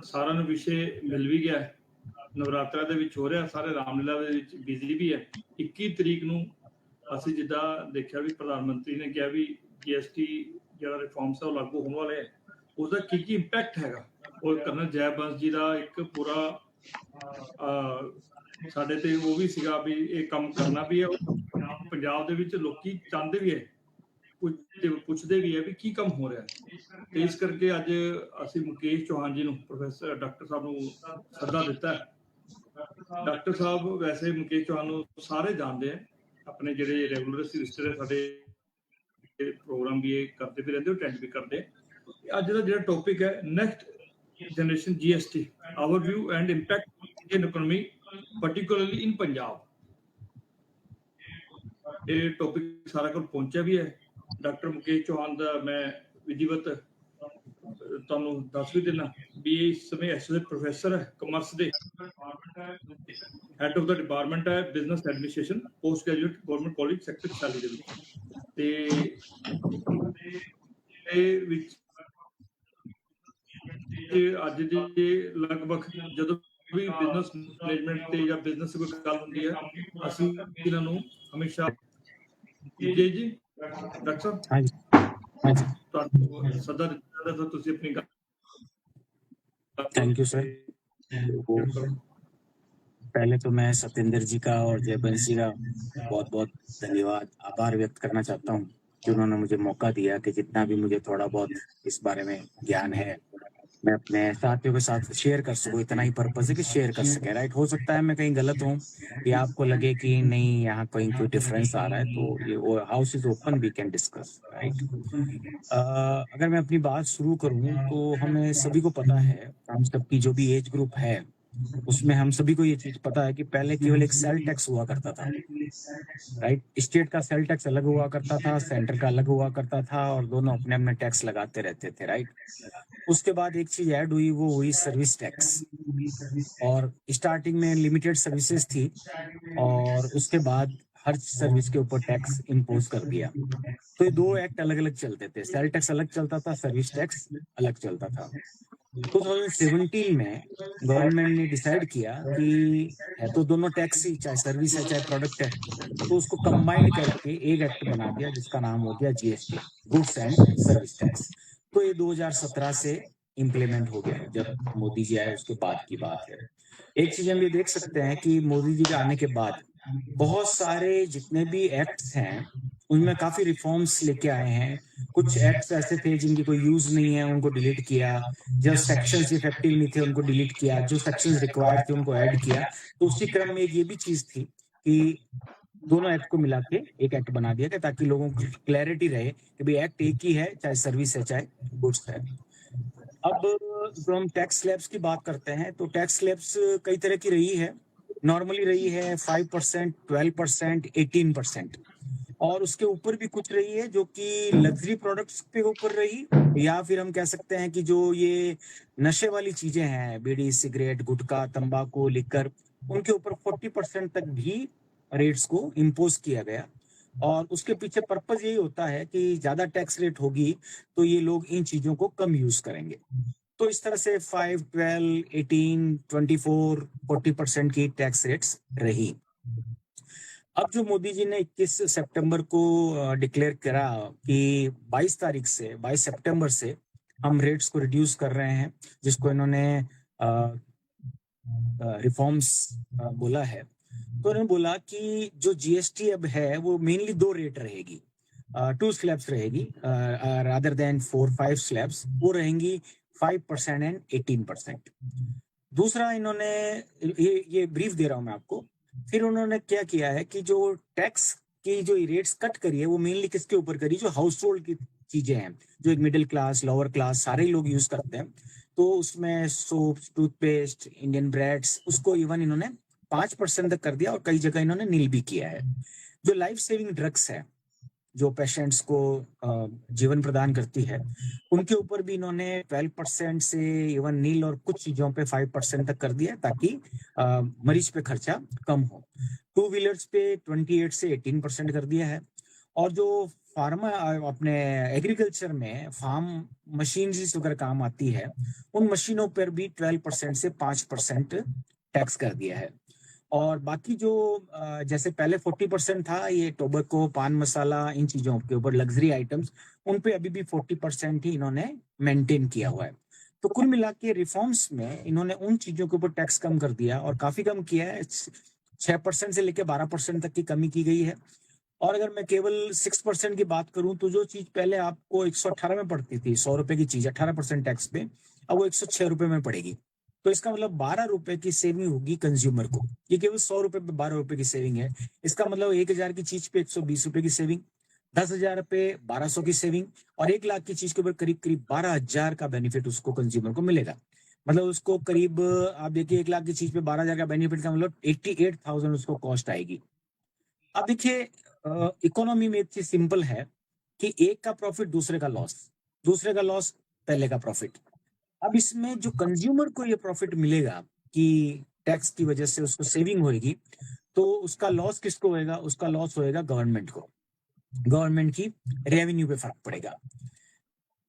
ਸਾਰਿਆਂ ਨੂੰ ਵਿਸ਼ੇ ਮਿਲ ਵੀ ਗਿਆ ਹੈ। ਨਵਰਾਤਰਾ ਦੇ ਵਿੱਚ ਹੋ ਰਿਹਾ, ਸਾਰੇ ਰਾਮਲੀਲਾ ਦੇ ਵਿੱਚ ਬਿਜ਼ੀ ਵੀ ਹੈ। 21 ਤਰੀਕ ਨੂੰ ਅਸੀਂ ਜਿੱਦਾਂ ਦੇਖਿਆ ਵੀ ਪ੍ਰਧਾਨ ਮੰਤਰੀ ਨੇ ਕਿਹਾ ਵੀ GST ਜਿਹੜਾ ਰਿਫਾਰਮਸ ਹੈ ਉਹ ਲਾਗੂ ਹੋਣ ਵਾਲੇ ਹੈ, ਉਹਦਾ ਕੀ ਇੰਪੈਕਟ ਹੈਗਾ। ਉਹ ਕਰਨਲ ਜੈ ਬੰਸ ਜੀ ਦਾ ਇੱਕ ਪੂਰਾ ਸਾਡੇ ਤੇ ਉਹ ਵੀ ਸੀਗਾ ਵੀ ਇਹ ਕੰਮ ਕਰਨਾ ਵੀ ਹੈ। ਪੰਜਾਬ ਦੇ ਵਿੱਚ ਲੋਕੀ ਚਾਹੁੰਦੇ ਵੀ ਹੈ, ਪੁੱਛਦੇ ਵੀ ਹੈ ਵੀ ਕੀ ਕੰਮ ਹੋ ਰਿਹਾ ਹੈ। ਤੇ ਇਸ ਕਰਕੇ ਅੱਜ ਅਸੀਂ ਮੁਕੇਸ਼ ਚੌਹਾਨ ਜੀ ਨੂੰ, ਪ੍ਰੋਫੈਸਰ ਡਾਕਟਰ ਸਾਹਿਬ ਨੂੰ ਸੱਦਾ ਦਿੱਤਾ ਹੈ। ਡਾਕਟਰ ਸਾਹਿਬ ਵੈਸੇ ਮੁਕੇਸ਼ ਚੌਹਾਨ ਨੂੰ ਸਾਰੇ ਜਾਣਦੇ ਆ, ਆਪਣੇ ਜਿਹੜੇ ਰੈਗੂਲਰ ਸਿਸਟਰ ਹੈ ਸਾਡੇ ਪ੍ਰੋਗਰਾਮ ਵੀ ਇਹ ਕਰਦੇ ਵੀ ਰਹਿੰਦੇ, ਅਟੈਂਡ ਵੀ ਕਰਦੇ। ਅੱਜ ਦਾ ਜਿਹੜਾ ਟੌਪਿਕ ਹੈ next generation GST, our view and impact in economy particularly in Punjab. ਇਹ ਟੌਪਿਕ ਸਾਰਾ ਕੋਲ ਪਹੁੰਚਿਆ ਵੀ ਹੈ। ਡਾਕਟਰ ਮੁਕੇਸ਼ ਚੌਹਾਨ ਦਾ ਮੈਂ ਵਿਧੀਵਤ ਤੁਹਾਨੂੰ ਦੱਸ ਵੀ ਦੇਣਾ ਵੀ ਇਸ ਸਮੇਂ ਐਸੋਸੀਏਟ ਪ੍ਰੋਫੈਸਰ ਹੈ ਕਮਰਸ ਦੇ, ਹੈਡ ਆਫ ਦਾ ਡਿਪਾਰਟਮੈਂਟ ਹੈ business administration, post graduate government college sector ਚਾਲੀ ਦੇ ਵਿੱਚ। ਤੇ ਇਹ ਵਿੱਚ ਅੱਜ ਦੇ ਲਗਭਗ ਜਦੋਂ ਵੀ ਬਿਜ਼ਨਸ ਮੈਨੇਜਮੈਂਟ ਤੇ ਜਾਂ ਬਿਜ਼ਨਸ ਕੋਈ ਗੱਲ ਹੁੰਦੀ ਹੈ, ਅਸੀਂ ਇਹਨਾਂ ਨੂੰ ਹਮੇਸ਼ਾ ਜੀ ਡਾਕਟਰ ਸਾਹਿਬ ਤੁਹਾਨੂੰ ਸੱਦਾ ਦਿੱਤਾ ਤਾਂ ਤੁਸੀਂ ਆਪਣੀ ਗੱਲ। Thank you sir. पहले तो मैं सत्येंद्र जी का और जयबंश जी का बहुत बहुत धन्यवाद, आभार व्यक्त करना चाहता हूँ कि उन्होंने मुझे मौका दिया कि जितना भी मुझे थोड़ा बहुत इस बारे में ज्ञान है मैं अपने साथियों के साथ शेयर कर सकूं। इतना ही पर्पस है कि शेयर कर सके। राइट, हो सकता है मैं कहीं गलत हूँ या आपको लगे कि नहीं यहाँ कहीं कोई डिफरेंस आ रहा है, तो ये house is open, we can discuss. Right, अगर मैं अपनी बात शुरू करूँ तो हमें सभी को पता है, हम सबकी जो भी एज ग्रुप है उसमें हम सभी को ये चीज पता है कि पहले केवल एक सेल टैक्स हुआ करता था। राइट, स्टेट का सेल टैक्स अलग हुआ करता था, सेंटर का अलग हुआ करता था और दोनों अपने अपने टैक्स लगाते रहते थे। राइट, उसके बाद एक चीज ऐड हुई, वो हुई सर्विस टैक्स। और स्टार्टिंग में लिमिटेड सर्विसेज थी और उसके बाद हर सर्विस के ऊपर टैक्स इम्पोज कर दिया। तो ये दो एक्ट अलग अलग चलते थे, सेल टैक्स अलग चलता था, सर्विस टैक्स अलग चलता था। 2017 में गवर्नमेंट ने डिसाइड किया कि है तो दोनों टैक्स ही, चाहे सर्विस है चाहे प्रोडक्ट है, तो उसको कंबाइंड करके एक एक्ट बना दिया जिसका नाम हो गया GST, goods and service tax. तो ये 2017 से इम्प्लीमेंट हो गया, जब मोदी जी आए उसके बाद की बात है। एक चीज हम ये देख सकते हैं कि मोदी जी के आने के बाद बहुत सारे जितने भी एक्ट्स हैं उनमें काफी रिफॉर्म्स लेके आए हैं। कुछ एक्ट्स ऐसे थे जिनकी कोई यूज नहीं है, उनको डिलीट किया। जो सेक्शंस इफेक्टिव नहीं थे उनको डिलीट किया, जो सेक्शंस रिक्वायर्ड थे उनको ऐड किया। तो उसी क्रम में ये भी चीज थी कि दोनों एक्ट को मिला के एक एक्ट बना दिया गया ताकि लोगों को क्लैरिटी रहे कि भाई एक्ट एक ही है, चाहे सर्विस है चाहे गुड्स है। अब जो हम टैक्स स्लैब्स की बात करते हैं तो टैक्स स्लैब्स कई तरह की रही है। नॉर्मली रही है 5%, 12%, 18%, और उसके ऊपर भी कुछ रही है जो कि लग्जरी प्रोडक्ट्स के ऊपर रही, या फिर हम कह सकते हैं कि जो ये नशे वाली चीजें हैं, बीड़ी, सिगरेट, गुटखा, तंबाकू, लिकर, उनके ऊपर 40% तक भी रेट्स को इम्पोज किया गया। और उसके पीछे पर्पज यही होता है कि ज्यादा टैक्स रेट होगी तो ये लोग इन चीजों को कम यूज करेंगे। तो इस तरह से 5, 12, 18, 24, 40% की टैक्स रेट्स रही। अब जो मोदी जी ने 21 सितंबर को डिक्लेयर करा कि 22 सितंबर से हम रेट्स को रिड्यूस कर रहे हैं, जिसको इन्होंने रिफॉर्म्स बोला है। तो उन्होंने बोला कि जो GST अब है वो मेनली 2 रेट रहेगी, 2 स्लैब्स रहेगी रादर देन 4-5 स्लैब्स, वो रहेंगी 5% एंड 18%। दूसरा इन्होंने ये ब्रीफ दे रहा हूं मैं आपको। फिर उन्होंने क्या किया है कि जो टैक्स की जो रेट्स कट करी है वो मेनली किसके ऊपर करी, जो हाउस होल्ड की चीजें हैं, जो एक मिडिल क्लास, लोअर क्लास सारे लोग यूज करते हैं। तो उसमें सोप्स, टूथपेस्ट, इंडियन ब्रेड्स, उसको इवन इन्होंने 5% तक कर दिया और कई जगह इन्होंने नील भी किया है। जो लाइफ सेविंग ड्रग्स है, जो पेशेंट्स को जीवन प्रदान करती है, उनके ऊपर भी इन्होंने 12% से इवन नील और कुछ चीजों पे 5% तक कर दिया ताकि मरीज पे खर्चा कम हो। 2 व्हीलर्स पे 28 से 18% कर दिया है। और जो फार्मा अपने एग्रीकल्चर में फार्म मशीनरीज वगैरह काम आती है, उन मशीनों पर भी 12% से 5% टैक्स कर दिया है। और बाकी जो जैसे पहले 40% था, ये टोबैको, पान मसाला, इन चीजों के ऊपर, लग्जरी आइटम्स, उन पे अभी भी 40% ही इन्होंने मेंटेन किया हुआ है। तो कुल मिला के रिफॉर्म्स में इन्होंने उन चीजों के ऊपर टैक्स कम कर दिया, और काफी कम किया है। 6% से लेकर 12% तक की कमी की गई है। और अगर मैं केवल 6% की बात करूं, तो जो चीज पहले आपको 118 में पड़ती थी, 100 रुपए की चीज 18% टैक्स पे, अब वो 106 रुपए में पड़ेगी। तो इसका मतलब 12 रुपए की सेविंग होगी कंज्यूमर को। ये केवल 100 रुपए पे 12 रुपए की सेविंग है। इसका मतलब 1000 की चीज पे 120 रुपए की सेविंग, 10,000 पे 1200 की सेविंग, और 1 लाख की चीज के ऊपर करीब करीब 12,000 का बेनिफिट उसको कंज्यूमर को मिलेगा। मतलब उसको करीब, आप देखिए, 1 लाख की चीज पे 12,000 का बेनिफिट का मतलब 88,000 उसको कॉस्ट आएगी। अब देखिए, इकोनॉमी में एक चीज सिंपल है कि एक का प्रॉफिट दूसरे का लॉस, दूसरे का लॉस पहले का प्रॉफिट। अब इसमें जो कंज्यूमर को ये प्रॉफिट मिलेगा कि टैक्स की वजह से उसको सेविंग होगी, तो उसका लॉस किसको होएगा? उसका लॉस होएगा गवर्नमेंट को। गवर्नमेंट की रेवेन्यू पे फर्क पड़ेगा।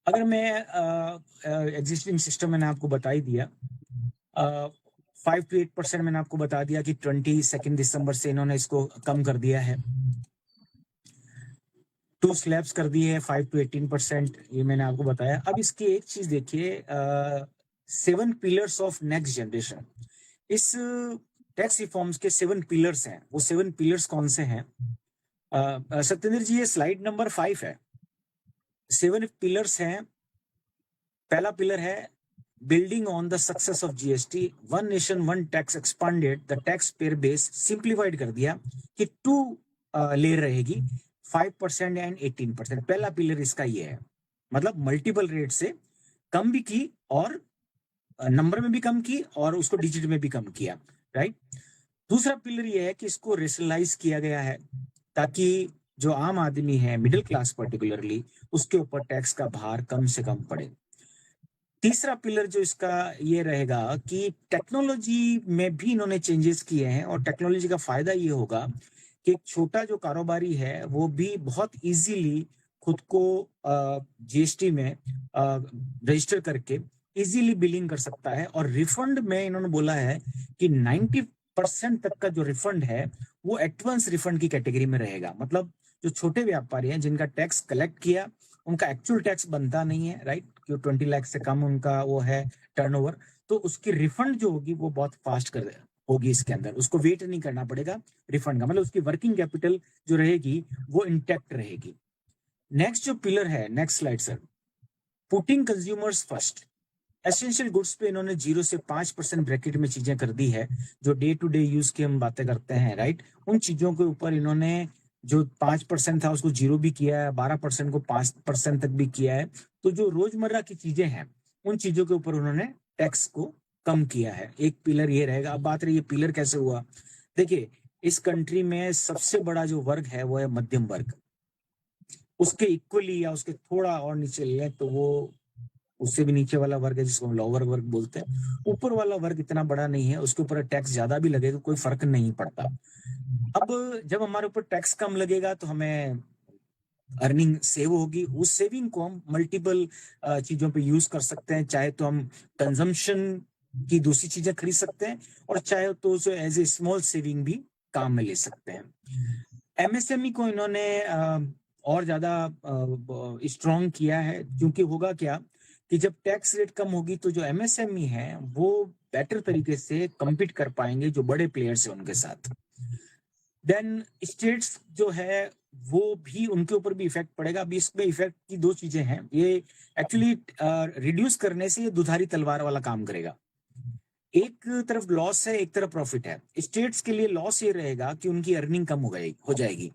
अगर मैं एग्जिस्टिंग सिस्टम मैंने आपको बता ही दिया, 5 to 8% मैंने आपको बता दिया कि 22 दिसंबर से इन्होंने इसको कम कर दिया है। 2 स्लैब्स कर दिए है, 5 to 18%, ये मैंने आपको बताया। अब इसकी एक चीज देखिए, 7 पिलर्स ऑफ नेक्स्ट जनरेशन। इस टैक्स रिफॉर्म्स के 7 पिलर्स हैं। वो 7 पिलर्स कौन से हैं? सत्येंद्र जी, ये स्लाइड नंबर 5 है। 7 पिलर्स हैं। पहला पिलर है building on the success of GST, one nation one tax expanded, the tax payer base simplified कर दिया कि 2 लेयर रहेगी, 5% एंड 18%। पहला पिलर इसका ये है, मतलब मल्टीपल रेट से कम भी की, और नंबर में भी कम की, और उसको डिजिट में भी कम किया, राइट। दूसरा पिलर ये है कि इसको रेशनलाइज किया गया है, ताकि जो आम आदमी है, मिडिल क्लास पर्टिकुलरली, उसके ऊपर टैक्स का भार कम से कम पड़े। तीसरा पिलर जो इसका ये रहेगा कि टेक्नोलॉजी में भी इन्होंने चेंजेस किए हैं, और टेक्नोलॉजी का फायदा ये होगा कि एक छोटा जो कारोबारी है वो भी बहुत इजीली खुद को जीएसटी में रजिस्टर करके इजीली बिलिंग कर सकता है। और रिफंड में इन्होंने बोला है कि 90% तक का जो रिफंड है वो एडवांस रिफंड की कैटेगरी में रहेगा। मतलब जो छोटे व्यापारी हैं, जिनका टैक्स कलेक्ट किया, उनका एक्चुअल टैक्स बनता नहीं है, राइट, कि 20 लाख से कम उनका वो है टर्नओवर, तो उसकी रिफंड जो होगी वो बहुत फास्ट कर होगी इसके अंदर। उसको वेट नहीं करना पड़ेगा रिफंड का, मतलब उसकी वर्किंग कैपिटल जो रहेगी वो इंटैक्ट रहेगी। नेक्स्ट जो पिलर है, next slide sir, putting consumers first. Essential goods पे इन्होंने 0 से 5% ब्रैकेट में चीजें कर दी है। जो डे टू डे यूज की हम बातें करते हैं, राइट, उन चीजों के ऊपर इन्होंने जो 5% था उसको 0 भी किया है, 12% को 5% तक भी किया है। तो जो रोजमर्रा की चीजें हैं, उन चीजों के ऊपर उन्होंने टैक्स को कम किया है। एक पिलर ये रहेगा। अब बात रही है पिलर कैसे हुआ। देखिए, इस कंट्री में सबसे बड़ा जो वर्ग है वो है मध्यम वर्ग। उसके इक्वली या उसके थोड़ा और नीचे ले तो वो उससे भी नीचे वाला वर्ग है, जिसको हम लोअर वर्ग बोलते हैं। ऊपर वाला वर्ग इतना बड़ा नहीं है, उसके ऊपर टैक्स ज्यादा भी लगेगा कोई फर्क नहीं पड़ता। अब जब हमारे ऊपर टैक्स कम लगेगा तो हमें अर्निंग सेव होगी। उस सेविंग को हम मल्टीपल चीजों पे यूज कर सकते हैं। चाहे तो हम कंजम्पशन की दूसरी चीजें खरीद सकते हैं, और चाहे तो उसे एज ए स्मॉल सेविंग भी काम में ले सकते हैं। एमएसएमई को इन्होंने और ज्यादा स्ट्रॉन्ग किया है, क्योंकि होगा क्या कि जब टैक्स रेट कम होगी तो जो एमएसएमई है वो बेटर तरीके से कम्पीट कर पाएंगे जो बड़े प्लेयर्स हैं उनके साथ। देन स्टेट्स जो है वो भी, उनके ऊपर भी इफेक्ट पड़ेगा। अभी इसमें इफेक्ट की 2 चीजें हैं। ये एक्चुअली रिड्यूस करने से ये दुधारी तलवार वाला काम करेगा। एक तरफ लॉस है, एक तरफ प्रॉफिट है। स्टेट्स के लिए लॉस ये रहेगा कि उनकी अर्निंग कम हो जाएगी,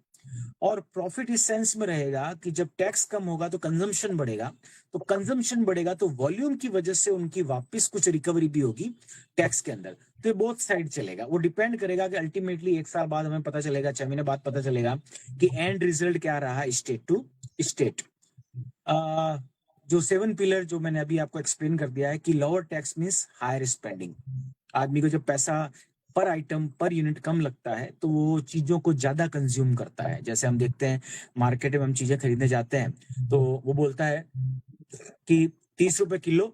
और प्रॉफिट इस सेंस में रहेगा कि जब टैक्स कम होगा तो कंजम्पशन बढ़ेगा, तो कंजम्पशन बढ़ेगा तो वॉल्यूम की वजह से उनकी वापस कुछ रिकवरी भी होगी टैक्स के अंदर। तो ये बोथ साइड चलेगा। वो डिपेंड करेगा कि अल्टीमेटली 1 साल बाद हमें पता चलेगा, 6 महीने बाद पता चलेगा कि एंड रिजल्ट क्या रहा स्टेट टू स्टेट। जो 7 पिलर जो मैंने अभी आपको एक्सप्लेन कर दिया है कि lower tax means higher spending. आदमी को जब पैसा पर आइटम पर यूनिट कम लगता है तो वो चीजों को ज्यादा कंज्यूम करता है। जैसे हम देखते हैं मार्केट में हम चीजें खरीदने जाते हैं तो वो बोलता है कि 30 रुपए किलो,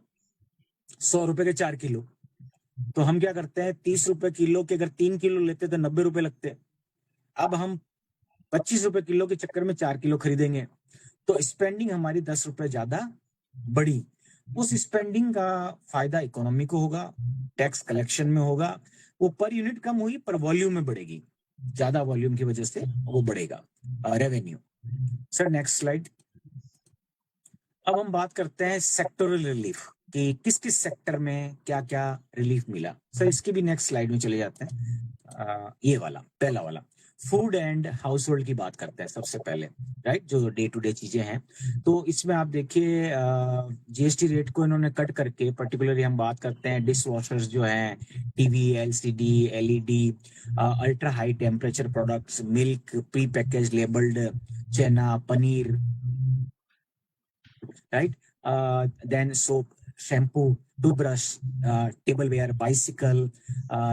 100 रुपए के 4 किलो। तो हम क्या करते हैं, 30 रुपए किलो के अगर 3 किलो लेते तो 90 रुपए लगते। अब हम 25 रुपए किलो के चक्कर में 4 किलो खरीदेंगे तो स्पेंडिंग हमारी 10 रुपए ज्यादा बढ़ी। उस स्पेंडिंग का फायदा इकोनॉमी को होगा, टैक्स कलेक्शन में होगा, वो पर यूनिट कम हुई पर वॉल्यूम में बढ़ेगी, ज्यादा वॉल्यूम की वजह से वो बढ़ेगा रेवेन्यू। Sir next slide. अब हम बात करते हैं सेक्टोरल रिलीफ कि किस किस सेक्टर में क्या क्या रिलीफ मिला। सर इसकी भी नेक्स्ट स्लाइड में चले जाते हैं। ये वाला पहला वाला फूड एंड हाउस होल्ड की बात करते हैं सबसे पहले, राइट, जो डे टू डे चीजें हैं। तो इसमें आप देखिए जीएसटी रेट को इन्होंने कट करके पर्टिकुलरली हम बात करते हैं डिश वॉशर्स जो हैं, TV, LCD, LED, ultra high temperature products, milk, pre package labelled, chana, paneer, right, then soap, shampoo, toothbrush, tableware, bicycle,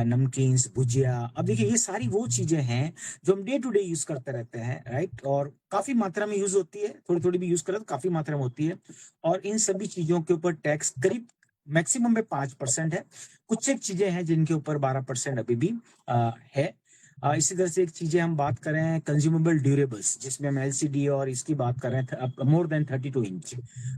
namkeens, bhujia. अब देखिए ये सारी वो चीजें हैं जो हम डे टू डे यूज करते रहते हैं, राइट, और काफी मात्रा में यूज होती है, थोड़ी थोड़ी भी यूज करें तो काफी मात्रा में होती है। और इन सभी चीजों के ऊपर टैक्स करीब मैक्सिमम में 5% है। कुछ एक चीजें हैं जिनके ऊपर 12% अभी भी है। इसी तरह से एक चीजें हम बात करें कंज्यूमेबल ड्यूरेबल्स, जिसमें हम एलसीडी और इसकी बात करें मोर देन 32 इंच,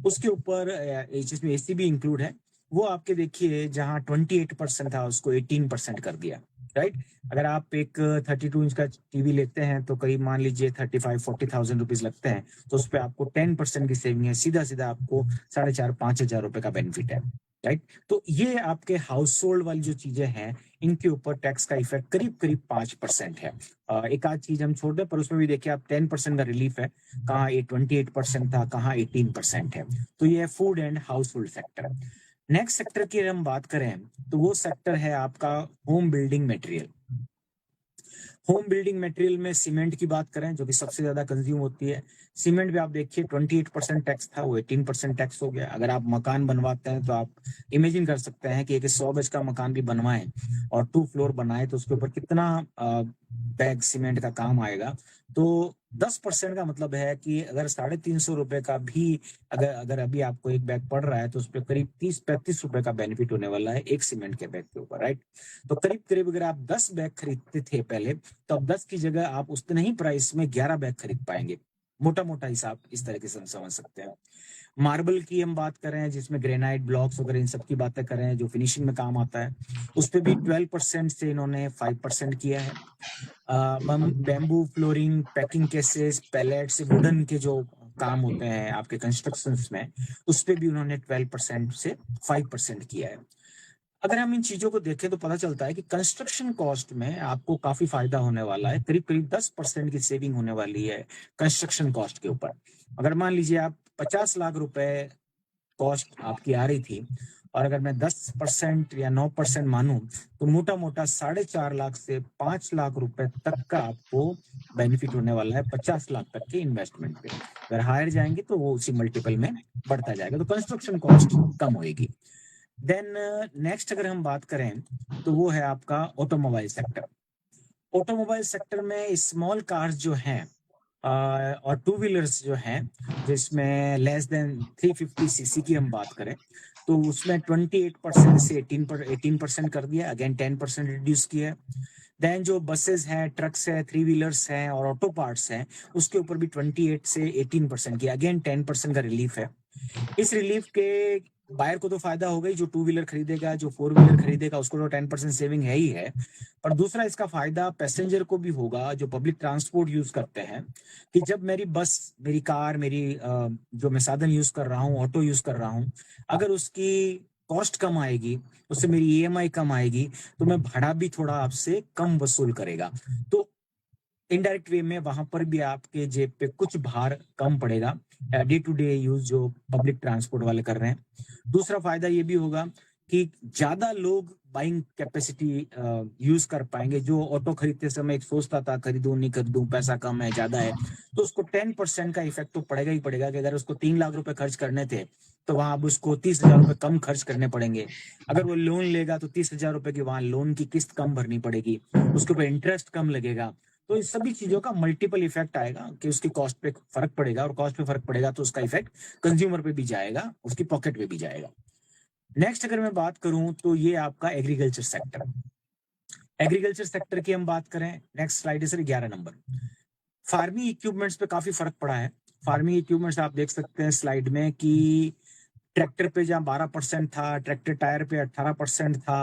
उसके ऊपर जिसमें एसी भी इंक्लूड है, वो आपके देखिए जहां 28% था उसको 18% कर दिया, राइट। अगर आप एक 32 इंच का टीवी लेते हैं तो करीब मान लीजिए 35-40,000 रुपीज लगते हैं, तो उस पर आपको 10% की सेविंग है, सीधा सीधा आपको 4,500-5,000 रुपए का बेनिफिट है, राइट। तो ये आपके हाउस होल्ड वाली जो चीजें हैं इनके ऊपर टैक्स का इफेक्ट करीब करीब 5% है। एक आध चीज हम छोड़ दें पर उसमें भी देखिए आप 10% का रिलीफ है, कहाँ 28% था, कहाँ 18% है। तो ये है food and house hold sector. Next sector की हम बात करें तो वो सेक्टर है आपका home building material. Home building material में सीमेंट की बात करें जो कि सबसे ज्यादा कंज्यूम होती है। सीमेंट पे आप देखिए 28% टैक्स था, वो 18% टैक्स हो गया। अगर आप मकान बनवाते हैं तो आप इमेजिन कर सकते हैं कि एक 100 गज का मकान भी बनवाएं और 2 फ्लोर बनाए तो उसके ऊपर कितना बैग सीमेंट का काम आएगा। तो 10% का मतलब है कि अगर 350 रुपए का भी अगर अभी आपको एक बैग पड़ रहा है तो उस पर करीब 30-35 रुपए का बेनिफिट होने वाला है एक सीमेंट के बैग के ऊपर, राइट। तो करीब करीब अगर आप 10 बैग खरीदते थे पहले तो अब 10 की जगह आप उतने ही प्राइस में 11 बैग खरीद पाएंगे। मोटा मोटा हिसाब इस तरीके से हम समझ सकते हैं। मार्बल की हम बात करें जिसमें ग्रेनाइट ब्लॉक्स वगैरह इन सब की बातें करें जो फिनिशिंग में काम आता है, उस पर भी 12% से इन्होंने 5% किया है। Bamboo flooring, packing cases, pallets, wooden के जो काम होते हैं आपके कंस्ट्रक्शंस में, उस पर भी उन्होंने 12% से 5% किया है। अगर हम इन चीजों को देखें तो पता चलता है कि कंस्ट्रक्शन कॉस्ट में आपको काफी फायदा होने वाला है, करीब करीब 10% की सेविंग होने वाली है कंस्ट्रक्शन कॉस्ट के ऊपर। अगर मान लीजिए आप 50 लाख रुपए कॉस्ट आपकी आ रही थी और अगर मैं 10% या 9% मानूं तो मोटा मोटा 4.5 लाख से 5 लाख रुपए तक का आपको बेनिफिट होने वाला है 50 लाख तक के इन्वेस्टमेंट पे। अगर हायर जाएंगे तो वो उसी मल्टीपल में बढ़ता जाएगा, तो कंस्ट्रक्शन कॉस्ट कम होगी। देन नेक्स्ट अगर हम बात करें तो वो है आपका ऑटोमोबाइल सेक्टर। ऑटोमोबाइल सेक्टर में स्मॉल कार्स जो हैं और टू व्हीलर्स जो हैं जिसमें लेस देन 350 सीसी की हम बात करें तो उसमें 28% से 18% कर दिया, अगेन 10% रिड्यूस किया। देन जो बसेस हैं, ट्रक्स हैं, 3 व्हीलर्स हैं और ऑटो पार्ट्स हैं उसके ऊपर भी 28 से 18% किया, अगेन 10% का रिलीफ है। इस रिलीफ के बायर को तो फायदा होगा ही, जो 2 व्हीलर खरीदेगा, जो 4 व्हीलर खरीदेगा उसको तो 10% सेविंग है ही है। पर दूसरा इसका फायदा पैसेंजर को भी होगा जो पब्लिक ट्रांसपोर्ट यूज करते हैं, कि जब मेरी बस, मेरी कार, मेरी जो मैं साधन यूज कर रहा हूँ, ऑटो यूज कर रहा हूँ, अगर उसकी कॉस्ट कम आएगी, उससे मेरी ईएमआई कम आएगी तो मैं भाड़ा भी थोड़ा आपसे कम वसूल करेगा। तो इनडायरेक्ट वे में वहां पर भी आपके जेब पे कुछ भार कम पड़ेगा डे टू डे यूज जो पब्लिक ट्रांसपोर्ट वाले कर रहे हैं। दूसरा फायदा ये भी होगा कि ज्यादा लोग बाइंग कैपेसिटी यूज कर पाएंगे। जो ऑटो खरीदते समय एक सोचता था खरीदूं नहीं खरीदूं, पैसा कम है ज्यादा है, तो उसको 10% का इफेक्ट तो पड़ेगा ही पड़ेगा कि अगर उसको 3 लाख रुपए खर्च करने थे तो वहां अब उसको 30,000 रुपए कम खर्च करने पड़ेंगे। अगर वो लोन लेगा तो 30,000 रुपए की वहां लोन की किस्त कम भरनी पड़ेगी, उसके ऊपर इंटरेस्ट कम लगेगा। तो इस सभी चीजों का मल्टीपल इफेक्ट आएगा कि उसकी कॉस्ट पे फर्क पड़ेगा, और कॉस्ट पे फर्क पड़ेगा तो उसका इफेक्ट कंज्यूमर पे भी जाएगा, उसकी पॉकेट पे भी जाएगा। नेक्स्ट अगर मैं बात करूं तो ये आपका एग्रीकल्चर सेक्टर। एग्रीकल्चर सेक्टर की हम बात करें, नेक्स्ट स्लाइड है सर 11 नंबर। फार्मिंग इक्विपमेंट्स पे काफी फर्क पड़ा है। फार्मिंग इक्विपमेंट्स आप देख सकते हैं स्लाइड में कि ट्रैक्टर पे जहां 12% था, ट्रैक्टर टायर पे 18% था,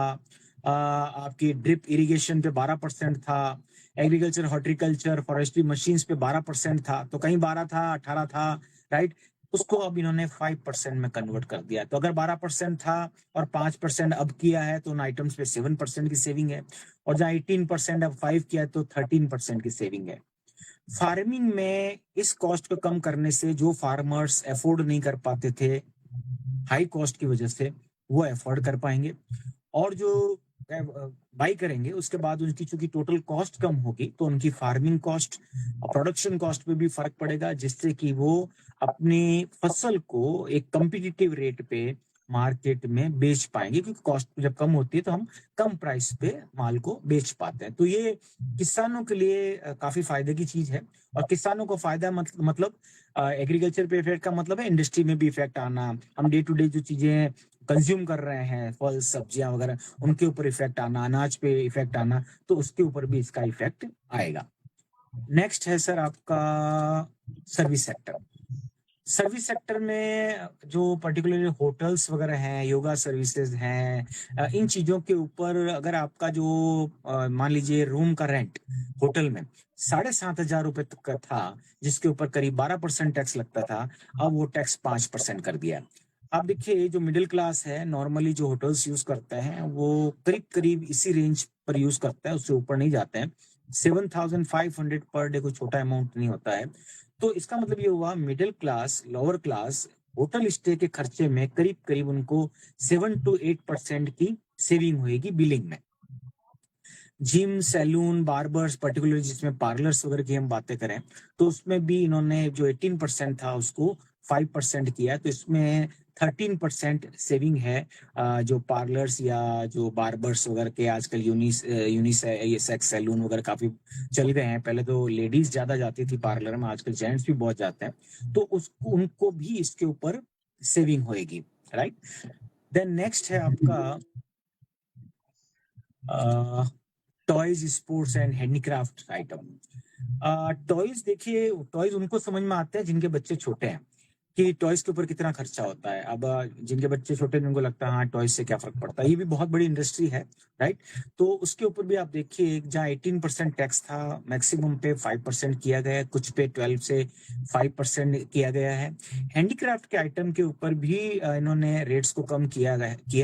आपकी ड्रिप इरिगेशन पे 12% था, एग्रीकल्चर हॉर्टिकल्चर फॉरेस्ट्री मशीन्स पे 12% था, तो कहीं 12 था 18 था, राइट। उसको अब इन्होंने 5% में कन्वर्ट कर दिया। तो अगर 12% था और 5% अब किया है तो उन आइटम्स पे 7% की सेविंग है, और जहां 18% अब 5 किया है तो 13% की सेविंग है। फार्मिंग में इस कॉस्ट को कम करने से जो फार्मर्स अफोर्ड नहीं कर पाते थे हाई कॉस्ट की वजह से, वो अफोर्ड कर पाएंगे, और जो बाई करेंगे उसके बाद उनकी चूंकि टोटल कॉस्ट कम होगी तो उनकी फार्मिंग कॉस्ट, प्रोडक्शन कॉस्ट पे भी फर्क पड़ेगा, जिससे कि वो अपनी फसल को एक कम्पिटिटिव रेट पे मार्केट में बेच पाएंगे, क्योंकि कॉस्ट जब कम होती है तो हम कम प्राइस पे माल को बेच पाते हैं। तो ये किसानों के लिए काफी फायदे की चीज है। और किसानों को फायदा मतलब एग्रीकल्चर पे इफेक्ट का मतलब है इंडस्ट्री में भी इफेक्ट आना, हम डे टू डे जो चीजें कंज्यूम कर रहे हैं फल सब्जियां वगैरह उनके ऊपर इफेक्ट आना, अनाज पे इफेक्ट आना, तो उसके ऊपर भी इसका इफेक्ट आएगा। नेक्स्ट है सर आपका सर्विस सेक्टर। सर्विस सेक्टर में जो पर्टिकुलरली होटल्स वगैरह हैं, योगा सर्विसेज हैं, इन चीजों के ऊपर अगर आपका जो मान लीजिए रूम का रेंट होटल में 7,500 रुपए तक का था, जिसके ऊपर करीब 12% टैक्स लगता था, अब वो टैक्स 5% कर दिया। आप देखिए जो मिडिल क्लास है नॉर्मली जो होटल्स यूज करते हैं वो करीब करीब इसी रेंज पर यूज करता है, उससे ऊपर नहीं जाते हैं। 7,500 पर डे कोई छोटा अमाउंट नहीं होता है। तो इसका मतलब ये हुआ middle class lower class hotel stay के खर्चे में करीब करीब उनको 7 to 8% की सेविंग होगी बिलिंग में। जिम, सैलून, बार्बर्स, पर्टिकुलर जिसमें पार्लर्स वगैरह की हम बातें करें तो उसमें भी इन्होंने जो 18% था उसको 5% किया, तो इसमें 13% सेविंग है। जो पार्लर्स या जो बार्बर्स वगैरह के आजकल यूनिसेक्स सैलून वगैरह काफी चल गए हैं। पहले तो लेडीज ज्यादा जाती थी पार्लर में, आजकल जेंट्स भी बहुत जाते हैं, तो उसको उनको भी इसके ऊपर सेविंग होएगी, राइट। देन नेक्स्ट है आपका toys, sports and handicraft item. Toys देखिए, टॉयज उनको समझ में आते हैं जिनके बच्चे छोटे हैं कि टॉयज के ऊपर कितना खर्चा होता है। अब जिनके बच्चे छोटे हैं उनको लगता है हाँ टॉयज से क्या फर्क पड़ता है, ये भी बहुत बड़ी इंडस्ट्री है, राइट। तो उसके ऊपर भी आप देखिए जहाँ 18% टैक्स था, मैक्सिमम पे 5% किया गया है, कुछ पे 12 से 5% किया गया है। हैंडीक्राफ्ट के आइटम के ऊपर भी इन्होंने रेट्स को कम किया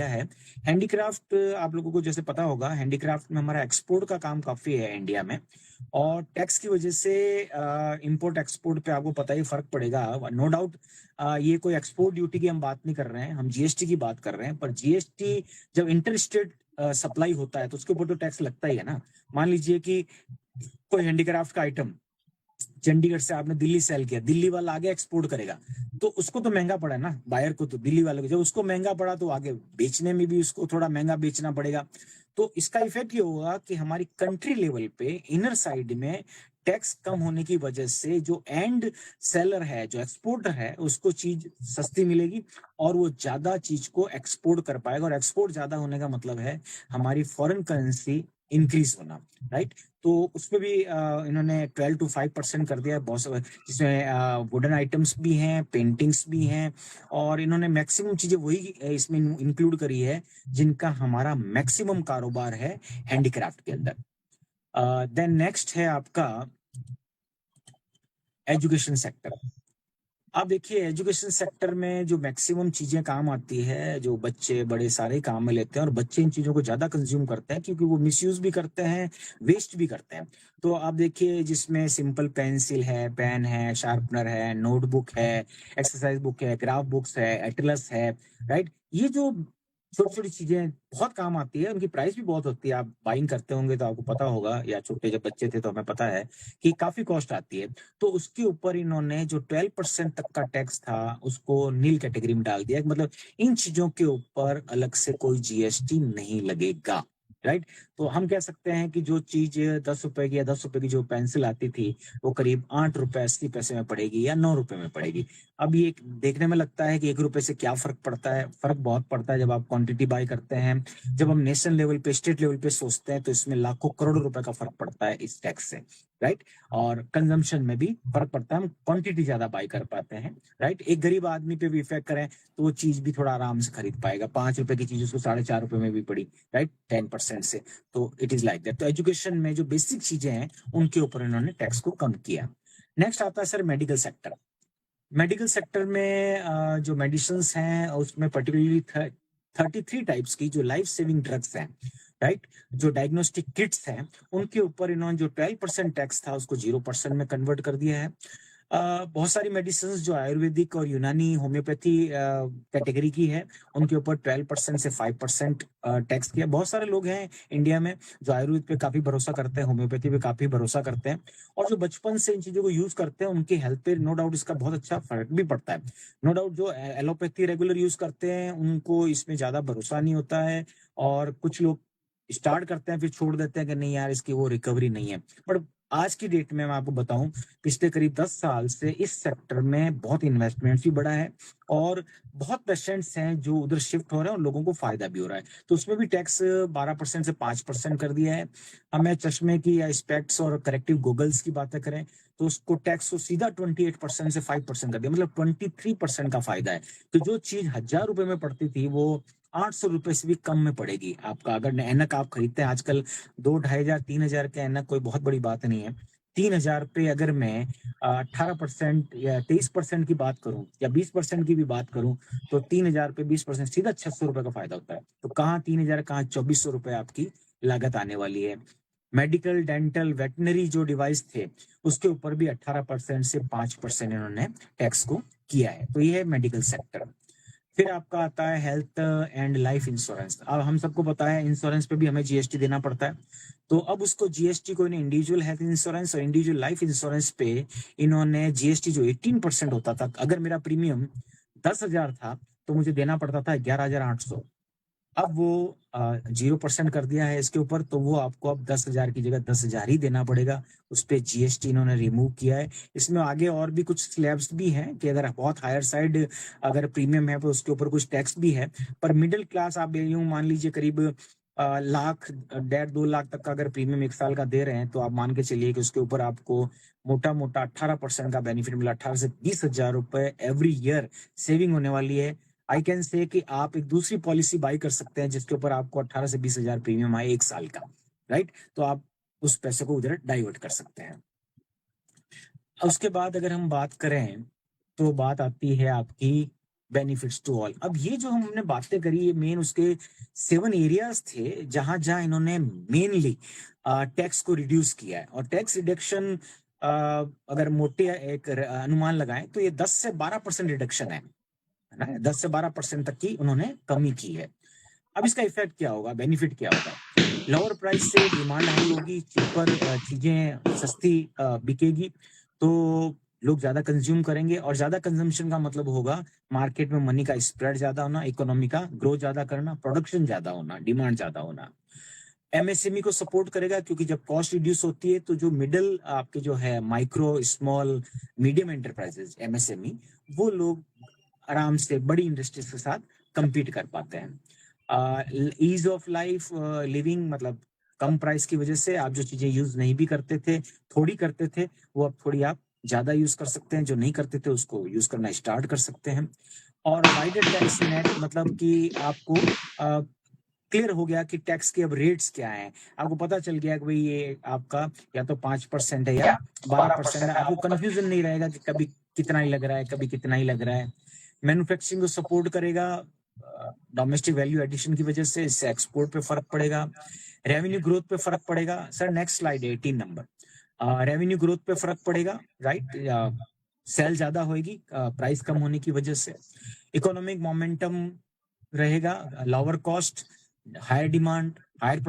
है। हैंडीक्राफ्ट आप लोगों को जैसे पता होगा, हैंडीक्राफ्ट में हमारा एक्सपोर्ट का काम काफी है इंडिया में, और टैक्स की वजह से इंपोर्ट एक्सपोर्ट पे आपको पता ही फर्क पड़ेगा, नो डाउट। ये कोई एक्सपोर्ट ड्यूटी की हम बात नहीं कर रहे हैं, हम जीएसटी की बात कर रहे हैं। पर जीएसटी जब इंटर स्टेट सप्लाई होता है तो उसके ऊपर तो टैक्स लगता ही है ना। मान लीजिए कि कोई हैंडीक्राफ्ट का आइटम चंडीगढ़ से आपने दिल्ली सेल किया, दिल्ली वाला आगे एक्सपोर्ट करेगा तो उसको तो महंगा पड़ा ना, बायर को तो, दिल्ली वाले को जब उसको महंगा पड़ा तो आगे बेचने में भी उसको थोड़ा महंगा बेचना पड़ेगा। तो इसका इफेक्ट ये होगा कि हमारी कंट्री लेवल पे इनर साइड में टैक्स कम होने की वजह से जो एंड सेलर है, जो एक्सपोर्टर है, उसको चीज सस्ती मिलेगी और वो ज्यादा चीज को एक्सपोर्ट कर पाएगा। और एक्सपोर्ट ज्यादा होने का मतलब है हमारी फॉरेन करेंसी इंक्रीज होना, राइट। तो उसमें भी इन्होंने 12 to 5% कर दिया है बहुत, जिसमें वुडन आइटम्स भी हैं, पेंटिंग्स भी हैं, और इन्होंने मैक्सिमम चीजें वही इसमें इंक्लूड करी है जिनका हमारा मैक्सिमम कारोबार है हैंडीक्राफ्ट के अंदर। देन नेक्स्ट है आपका एजुकेशन सेक्टर। आप देखिए एजुकेशन सेक्टर में जो मैक्सिमम चीजें काम आती है, जो बच्चे बड़े सारे काम में लेते हैं, और बच्चे इन चीजों को ज्यादा कंज्यूम करते हैं क्योंकि वो मिसयूज भी करते हैं, वेस्ट भी करते हैं। तो आप देखिए जिसमें सिंपल पेंसिल है, पेन है, शार्पनर है, नोटबुक है, एक्सरसाइज बुक है, ग्राफ बुक्स है, एटलस है, राइट। ये जो छोटी छोटी चीजें बहुत काम आती है, उनकी प्राइस भी बहुत होती है। आप बाइंग करते होंगे तो आपको पता होगा, या छोटे जब बच्चे थे तो हमें पता है कि काफी कॉस्ट आती है। तो उसके ऊपर इन्होंने जो 12% तक का टैक्स था उसको नील कैटेगरी में डाल दिया, मतलब इन चीजों के ऊपर अलग से कोई जीएसटी नहीं लगेगा, राइट। तो हम कह सकते हैं कि जो चीज 10 रुपए की या 10 रुपए की जो पेंसिल आती थी वो करीब 8 रुपए 80 पैसे में पड़ेगी या 9 रुपए में पड़ेगी। अब ये देखने में लगता है कि 1 रुपए से क्या फर्क पड़ता है, फर्क बहुत पड़ता है जब आप क्वांटिटी बाय करते हैं। जब हम नेशनल लेवल पे, स्टेट लेवल पे सोचते हैं तो इसमें लाखों करोड़ों रुपए का फर्क पड़ता है इस टैक्स से, राइट। और कंजम्पशन में भी फर्क पड़ता है, हम क्वांटिटी ज्यादा बाय कर पाते हैं, राइट। एक गरीब आदमी पे भी इफेक्ट करें तो वो चीज भी थोड़ा आराम से खरीद पाएगा, 5 रुपए की चीज उसको 4.5 रुपए में भी पड़ी, राइट, 10% से। तो इट इज लाइक दैट। तो एजुकेशन में जो बेसिक चीजें हैं उनके ऊपर इन्होंने टैक्स को कम किया। नेक्स्ट आता है sir medical sector. Medical sector में जो मेडिसिन हैं उसमें पर्टिकुलरली 33 टाइप्स की जो लाइफ सेविंग ड्रग्स हैं, राइट, जो डायग्नोस्टिक किट्स हैं, उनके ऊपर इन्होंने जो 12% टैक्स था उसको 0% में कन्वर्ट कर दिया है। बहुत सारी मेडिसिन जो आयुर्वेदिक और यूनानी होम्योपैथी कैटेगरी की है उनके ऊपर 12% से 5% टैक्स किया। बहुत सारे लोग हैं इंडिया में जो आयुर्वेद पे काफी भरोसा करते हैं, होम्योपैथी पे काफी भरोसा करते हैं, और जो बचपन से इन चीजों को यूज करते हैं उनकी हेल्थ पे नो डाउट इसका बहुत अच्छा फर्क भी पड़ता है। नो डाउट जो एलोपैथी रेगुलर यूज करते हैं उनको इसमें ज्यादा भरोसा नहीं होता है, और कुछ लोग स्टार्ट करते हैं फिर छोड़ देते हैं कि नहीं यार इसकी वो रिकवरी नहीं है। बट आज की डेट में मैं आपको बताऊं, पिछले करीब 10 साल से इस सेक्टर में बहुत इन्वेस्टमेंट भी बढ़ा है, और बहुत पेशेंट्स हैं जो उधर शिफ्ट हो रहे हैं और लोगों को फायदा भी हो रहा है। तो उसमें भी टैक्स 12% से 5% कर दिया है। हमें चश्मे की या स्पेक्ट्स और करेक्टिव गॉगल्स की बातें करें तो उसको टैक्स को सीधा 28% से 5% कर दिया, मतलब 23% का फायदा है। तो जो चीज 1,000 रुपए में पड़ती थी वो 800 रुपए से भी कम में पड़ेगी आपका। अगर ऐनक आप खरीदते हैं आजकल 2-2,500 3,000 के ऐनक कोई बहुत बड़ी बात नहीं है। 3,000 पे अगर मैं 18% या 23% की बात करूं या 20% की भी बात करूं तो 3,000 पे 20% सीधा 600 रुपए का फायदा होता है। तो कहाँ 3,000 कहाँ 2,400 रुपए आपकी लागत आने वाली है। मेडिकल डेंटल वेटनरी जो डिवाइस थे उसके ऊपर भी 18% से 5% इन्होंने टैक्स को किया है। तो ये है मेडिकल सेक्टर। फिर आपका आता है हेल्थ एंड लाइफ इंश्योरेंस। अब हम सबको पता है इंश्योरेंस पे भी हमें जीएसटी देना पड़ता है। तो अब उसको जीएसटी को इंडिविजुअल हेल्थ इंश्योरेंस और इंडिविजुअल लाइफ इंश्योरेंस पे इन्होंने जीएसटी जो 18% होता था, अगर मेरा प्रीमियम 10,000 था तो मुझे देना पड़ता था 11,800। अब वो 0% कर दिया है इसके ऊपर, तो वो आपको अब 10,000 की जगह 10,000 ही देना पड़ेगा। उस पर जीएसटी इन्होंने रिमूव किया है। इसमें आगे और भी कुछ स्लैब्स भी हैं कि अगर बहुत हायर साइड अगर प्रीमियम है तो उसके ऊपर कुछ टैक्स भी है। पर मिडिल क्लास आप यूं मान लीजिए करीब लाख 1.5-2 लाख तक का अगर प्रीमियम 1 साल का दे रहे हैं तो आप मान के चलिए कि उसके ऊपर आपको मोटा मोटा 18% का बेनिफिट मिला। 18 से 20,000 रुपए एवरी ईयर सेविंग होने वाली है। आई कैन से कि आप एक दूसरी पॉलिसी बाई कर सकते हैं जिसके ऊपर आपको 18 से 20,000 प्रीमियम आए 1 साल का, राइट। तो आप उस पैसे को उधर डाइवर्ट कर सकते हैं। उसके बाद अगर हम बात करें तो बात आती है आपकी बेनिफिट्स टू ऑल। अब ये जो हमने बातें करी ये मेन उसके 7 एरियाज थे जहां जहां इन्होंने मेनली टैक्स को रिड्यूस किया है। और टैक्स रिडक्शन अगर मोटे एक अनुमान लगाएं तो ये 10 से 12% रिडक्शन है ना, 10 से 12% तक की उन्होंने कमी की है। अब इसका इफेक्ट क्या होगा, बेनिफिट क्या होगा? लोअर प्राइस से डिमांड हाई होगी, चीपर चीजें सस्ती बिकेगी, तो लोग ज्यादा कंज्यूम करेंगे, और ज्यादा कंजम्पशन का मतलब होगा मार्केट में मनी का स्प्रेड ज्यादा होना, इकोनॉमी का ग्रोथ ज्यादा करना, प्रोडक्शन ज्यादा होना, डिमांड ज्यादा होना। एमएसएमई को सपोर्ट करेगा क्योंकि जब कॉस्ट रिड्यूस होती है तो जो मिडिल आपके जो है micro small medium enterprises MSME, वो लोग आराम से बड़ी इंडस्ट्रीज के साथ compete कर पाते हैं। ईज ऑफ लाइफ लिविंग, मतलब कम प्राइस की वजह से आप जो चीजें यूज नहीं भी करते थे, थोड़ी करते थे, वो अब थोड़ी आप ज्यादा यूज कर सकते हैं, जो नहीं करते थे उसको यूज करना स्टार्ट कर सकते हैं। और वाइडर टैक्स नेट, मतलब कि आपको क्लियर हो गया कि टैक्स के अब रेट्स क्या हैं। आपको पता चल गया कि भाई ये आपका या तो 5% है या 12% है। आपको कंफ्यूजन नहीं रहेगा कि कभी कितना ही लग रहा है कभी कितना ही लग रहा है। मैन्युफैक्चरिंग को सपोर्ट करेगा डोमेस्टिक वैल्यू एडिशन की वजह से, इससे एक्सपोर्ट पे फर्क पड़ेगा, रेवेन्यू ग्रोथ पे फर्क पड़ेगा। Sir next slide 18 number. Revenue growth पे फर्क पड़ेगा, राइट, सेल ज्यादा होगी प्राइस कम होने की वजह से। इकोनॉमिक मोमेंटम रहेगा, lower cost, higher demand, higher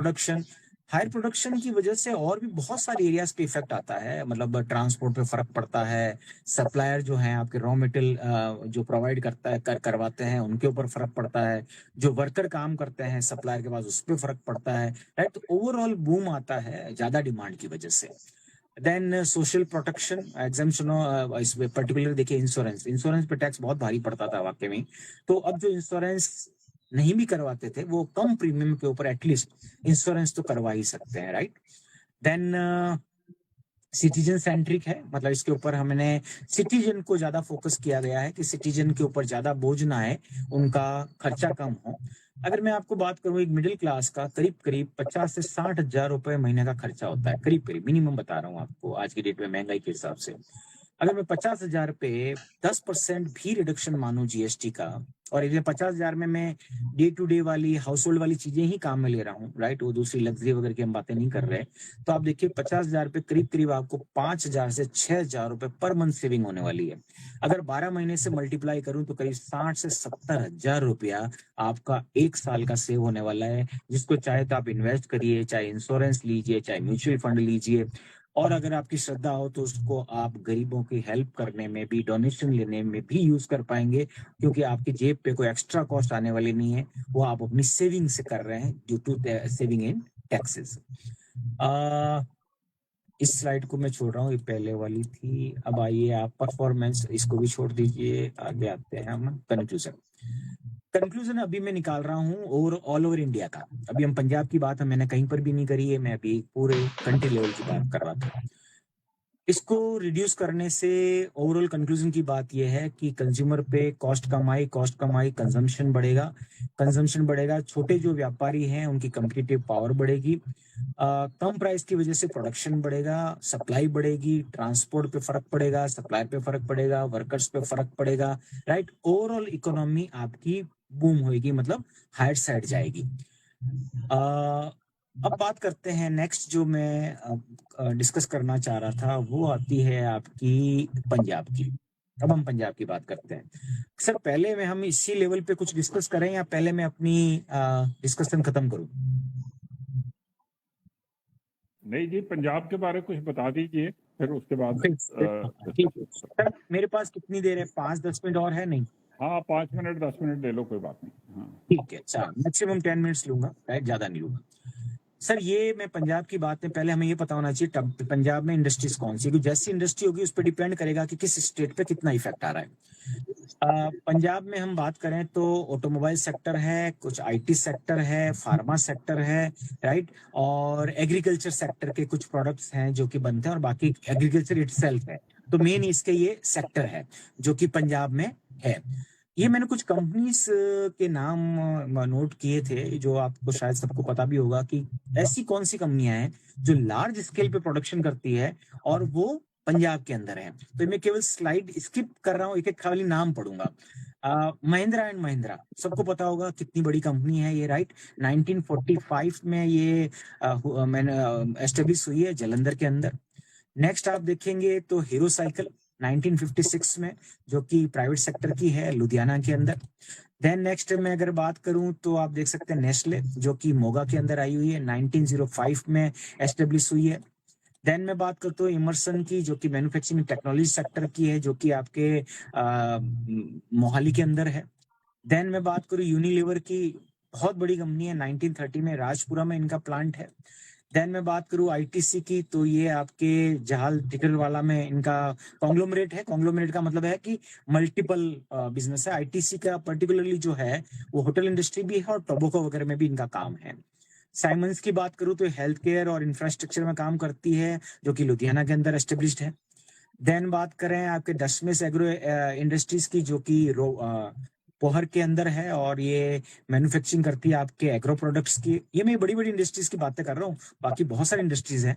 production की वजह से और भी बहुत सारे एरियाज पे इफेक्ट आता है, मतलब ट्रांसपोर्ट पे फर्क पड़ता है, सप्लायर जो है आपके रॉ मटेरियल जो प्रोवाइड करता है करवाते हैं उनके ऊपर फर्क पड़ता है, जो वर्कर काम करते हैं सप्लायर के पास उस पर फर्क पड़ता है, राइट। तो ओवरऑल बूम आता है ज्यादा डिमांड की वजह से। देन सोशल प्रोटेक्शन एग्जाम्पशन, इसमें पर्टिकुलर देखिए इंश्योरेंस पे टैक्स बहुत भारी पड़ता था वाकई में। तो अब जो इंश्योरेंस नहीं भी करवाते थे वो कम प्रीमियम के ऊपर एटलीस्ट इंश्योरेंस तो करवा ही सकते हैं, राइट। देन सिटीजन सेंट्रिक है, मतलब इसके ऊपर हमने सिटीजन को ज्यादा फोकस किया गया है कि सिटीजन के ऊपर ज्यादा बोझ ना आए, उनका खर्चा कम हो। अगर मैं आपको बात करूं एक मिडिल क्लास का करीब करीब 50 से 60 हजार रुपए महीने का खर्चा होता है, करीब करीब मिनिमम बता रहा हूँ आपको आज की डेट में महंगाई के हिसाब से। अगर मैं 50,000 पे 10% भी रिडक्शन मानूं जीएसटी का, और ये 50,000 में मैं डे टू डे वाली हाउस होल्ड वाली चीजें ही काम में ले रहा हूँ, राइट, वो दूसरी लग्जरी वगैरह की हम बातें नहीं कर रहे, तो आप देखिए 50,000 पे करीब करीब आपको 5,000 से 6,000 रुपए पर मंथ सेविंग होने वाली है। अगर 12 महीने से मल्टीप्लाई करूं तो करीब 60 से 70,000 रुपया आपका एक साल का सेव होने वाला है, जिसको चाहे तो आप इन्वेस्ट करिए, चाहे इंश्योरेंस लीजिए, चाहे म्यूचुअल फंड लीजिए, और अगर आपकी श्रद्धा हो तो उसको आप गरीबों की हेल्प करने में भी, डोनेशन लेने में भी यूज कर पाएंगे, क्योंकि आपकी जेब पे कोई एक्स्ट्रा कॉस्ट आने वाली नहीं है, वो आप अपनी सेविंग से कर रहे हैं due to saving in taxes. इस स्लाइड को मैं छोड़ रहा हूँ, ये पहले वाली थी। अब आइए आप परफॉर्मेंस, इसको भी छोड़ दीजिए, आगे आते हैं हम कंक्लूजन अभी मैं निकाल रहा हूँ ऑल ओवर इंडिया का। अभी हम पंजाब की बात मैंने कहीं पर भी नहीं करी है, मैं अभी पूरे कंट्री लेवल की बात कर रहा था। इसको रिड्यूस करने से ओवरऑल कंक्लूजन की बात यह है कि कंज्यूमर पे कॉस्ट कम आई, कंजम्पशन बढ़ेगा, छोटे जो व्यापारी हैं उनकी कम्पिटिटिव पावर बढ़ेगी, कम प्राइस की वजह से प्रोडक्शन बढ़ेगा, सप्लाई बढ़ेगी, ट्रांसपोर्ट पे फर्क पड़ेगा, सप्लाई पे फर्क पड़ेगा, वर्कर्स पे फर्क पड़ेगा, राइट। ओवरऑल इकोनॉमी आपकी बूम होगी, मतलब हायर साइड जाएगी। अब बात करते हैं नेक्स्ट, जो मैं डिस्कस करना चाह रहा था वो आती है आपकी पंजाब की। अब हम पंजाब की बात करते हैं। सर पहले में हम इसी लेवल पे कुछ डिस्कस करें या पहले मैं अपनी डिस्कशन खत्म करूं? नहीं जी, पंजाब के बारे में कुछ बता दीजिए, फिर उसके बाद ठीक है सर, मेरे पास कितनी देर है? 5-10 मिनट और है? नहीं, हाँ 5 मिनट 10 मिनट ले लो, कोई बात नहीं। हाँ ठीक है, अच्छा मैक्सिमम 10 मिनट्स लूंगा, राइट, ज्यादा नहीं लूंगा। सर ये मैं पंजाब की बात में पहले हमें ये पता होना चाहिए पंजाब में इंडस्ट्रीज कौन सी, क्योंकि जैसी इंडस्ट्री होगी उस पर डिपेंड करेगा कि किस स्टेट पे कितना इफेक्ट आ रहा है। पंजाब में हम बात करें तो ऑटोमोबाइल सेक्टर है, कुछ आईटी सेक्टर है, फार्मा सेक्टर है, राइट, और एग्रीकल्चर सेक्टर के कुछ प्रोडक्ट्स हैं जो कि बनते हैं, और बाकी एग्रीकल्चर इटसेल्फ है। तो मेन इसके ये सेक्टर है जो कि पंजाब में है। ये मैंने कुछ कंपनीज के नाम नोट किए थे, जो आपको शायद सबको पता भी होगा कि ऐसी कौन सी कंपनियां हैं जो लार्ज स्केल पे प्रोडक्शन करती है और वो पंजाब के अंदर है। तो मैं केवल स्लाइड स्किप कर रहा हूँ, एक एक खाली नाम पढ़ूंगा। महिंद्रा एंड महिंद्रा सबको पता होगा कितनी बड़ी कंपनी है ये, राइट। 1945 में ये मैंने एस्टेब्लिश हुई है जलंधर के अंदर। नेक्स्ट आप देखेंगे तो हीरो साइकिल 1956 में, जो कि प्राइवेट सेक्टर की है, लुधियाना के अंदर। देन नेक्स्ट मैं अगर बात करूं तो आप देख सकते हैं नेस्ले, जो कि मोगा के अंदर आई हुई है, 1905 में एस्टेब्लिश हुई है। देन मैं बात करता हूँ इमर्सन की, जो कि मैन्युफैक्चरिंग टेक्नोलॉजी सेक्टर की है, जो कि आपके मोहाली के अंदर है। देन मैं बात करूँ यूनिलीवर की, बहुत बड़ी कंपनी है, 1930 में राजपुरा में इनका प्लांट है। देन मैं बात करूं आईटीसी की, तो ये आपके जहाल टिकरवाला में इनका कॉन्ग्लोमरेट है। कॉन्ग्लोमरेट का मतलब है कि मल्टीपल बिजनेस है। आईटीसी का पर्टिकुलरली जो है वो होटल इंडस्ट्री भी है और टोबैको वगैरह में भी इनका काम है। साइमंस की बात करूं तो हेल्थ केयर और इंफ्रास्ट्रक्चर में काम करती है, जो कि लुधियाना के अंदर एस्टेब्लिश्ड है। देन बात करें आपके डस्टमेस एग्रो इंडस्ट्रीज की, जो कि पोहर के अंदर है, और ये मैन्युफैक्चरिंग करती है आपके एग्रो प्रोडक्ट्स की। ये मैं बड़ी बड़ी इंडस्ट्रीज की बातें कर रहा हूँ, बाकी बहुत सारी इंडस्ट्रीज हैं।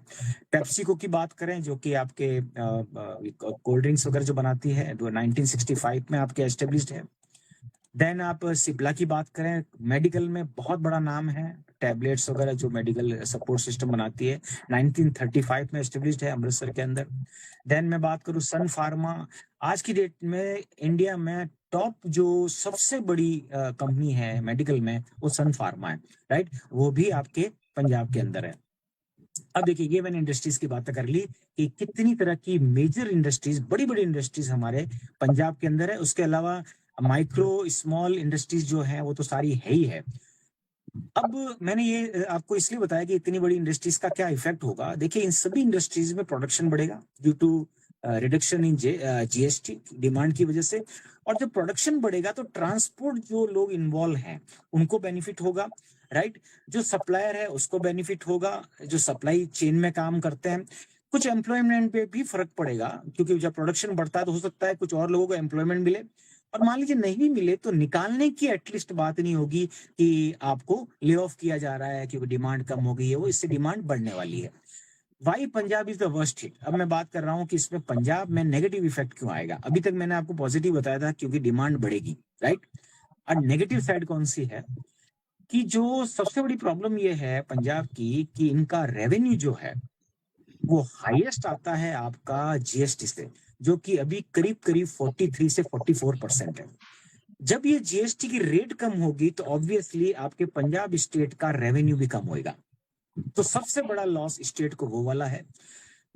पेप्सिको की बात करें, जो कि आपके कोल्ड ड्रिंक्स वगैरह जो बनाती है, जो 1965 में आपके एस्टेब्लिश्ड है। देन आप सिप्ला की बात करें, मेडिकल में बहुत बड़ा नाम है, टैबलेट्स वगैरह जो मेडिकल सपोर्ट सिस्टम बनाती है, 1935 में एस्टेब्लिश्ड है अमृतसर के अंदर। देन मैं बात करूं सन फार्मा, आज की डेट में इंडिया में टॉप जो सबसे बड़ी कंपनी है मेडिकल में वो सन फार्मा है, राइट, वो भी आपके पंजाब के अंदर है। अब देखिए ये मैंने इंडस्ट्रीज की बात कर ली कि कितनी तरह की मेजर इंडस्ट्रीज, बड़ी बड़ी इंडस्ट्रीज हमारे पंजाब के अंदर है। उसके अलावा माइक्रो स्मॉल इंडस्ट्रीज जो है वो तो सारी है ही है। अब मैंने ये आपको इसलिए बताया कि इतनी बड़ी इंडस्ट्रीज का क्या इफेक्ट होगा। देखिए इन सभी इंडस्ट्रीज में प्रोडक्शन बढ़ेगा due to reduction in GST demand की वजह से, और जब प्रोडक्शन बढ़ेगा तो ट्रांसपोर्ट जो लोग इन्वॉल्व हैं उनको बेनिफिट होगा, राइट, जो सप्लायर है उसको बेनिफिट होगा, जो सप्लाई चेन में काम करते हैं, कुछ एम्प्लॉयमेंट पे भी फर्क पड़ेगा, क्योंकि जब प्रोडक्शन बढ़ता है तो हो सकता है कुछ और लोगों को एम्प्लॉयमेंट मिले, और मान लीजिए नहीं मिले तो निकालने की एटलीस्ट बात नहीं होगी कि आपको ले ऑफ किया जा रहा है क्योंकि डिमांड कम हो गई है, वो इससे डिमांड बढ़ने वाली है। Why Punjab is the worst hit. अब मैं बात कर रहा हूं कि इसमें पंजाब में नेगेटिव इफेक्ट क्यों आएगा। अभी तक मैंने आपको पॉजिटिव बताया था क्योंकि डिमांड बढ़ेगी, राइट, और नेगेटिव साइड कौन सी है कि जो सबसे बड़ी प्रॉब्लम ये है पंजाब की कि इनका रेवेन्यू जो है वो हाईएस्ट आता है आपका जीएसटी से, जो कि अभी करीब करीब 43 से 44% है। जब ये जीएसटी की रेट कम होगी तो ऑब्वियसली आपके पंजाब स्टेट का रेवेन्यू भी कम होएगा, तो सबसे बड़ा लॉस स्टेट को वो वाला है।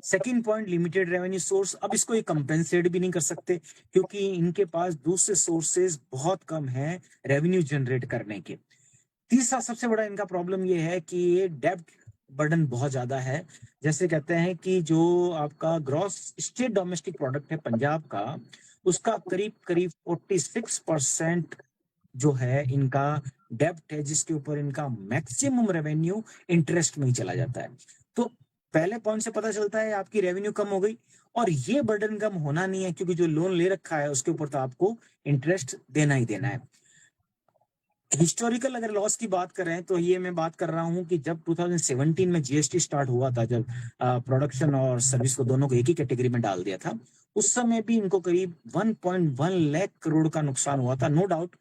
Second point, limited revenue source. अब इसको ये कंपेंसेट भी नहीं कर सकते क्योंकि इनके पास दूसरे सोर्सेज बहुत कम है रेवेन्यू जनरेट करने के। तीसरा सबसे बड़ा इनका प्रॉब्लम ये है कि ये डेब्ट बर्डन बहुत ज्यादा है। जैसे कहते हैं कि जो आपका ग्रॉस स्टेट डोमेस्टिक प्रोडक्ट है पंजाब का, उसका करीब करीब 46% जो है इनका डेब्ट है, जिसके ऊपर इनका मैक्सिमम रेवेन्यू इंटरेस्ट में ही चला जाता है। तो पहले पॉइंट से पता चलता है आपकी रेवेन्यू कम हो गई, और ये बर्डन कम होना नहीं है क्योंकि जो लोन ले रखा है उसके ऊपर तो आपको इंटरेस्ट देना ही देना है। हिस्टोरिकल अगर लॉस की बात करें तो ये मैं बात कर रहा हूं कि जब 2017 में जीएसटी स्टार्ट हुआ था, जब प्रोडक्शन और सर्विस को दोनों को एक ही कैटेगरी में डाल दिया था, उस समय भी इनको करीब 1.1 लाख करोड़ का नुकसान हुआ था। नो डाउट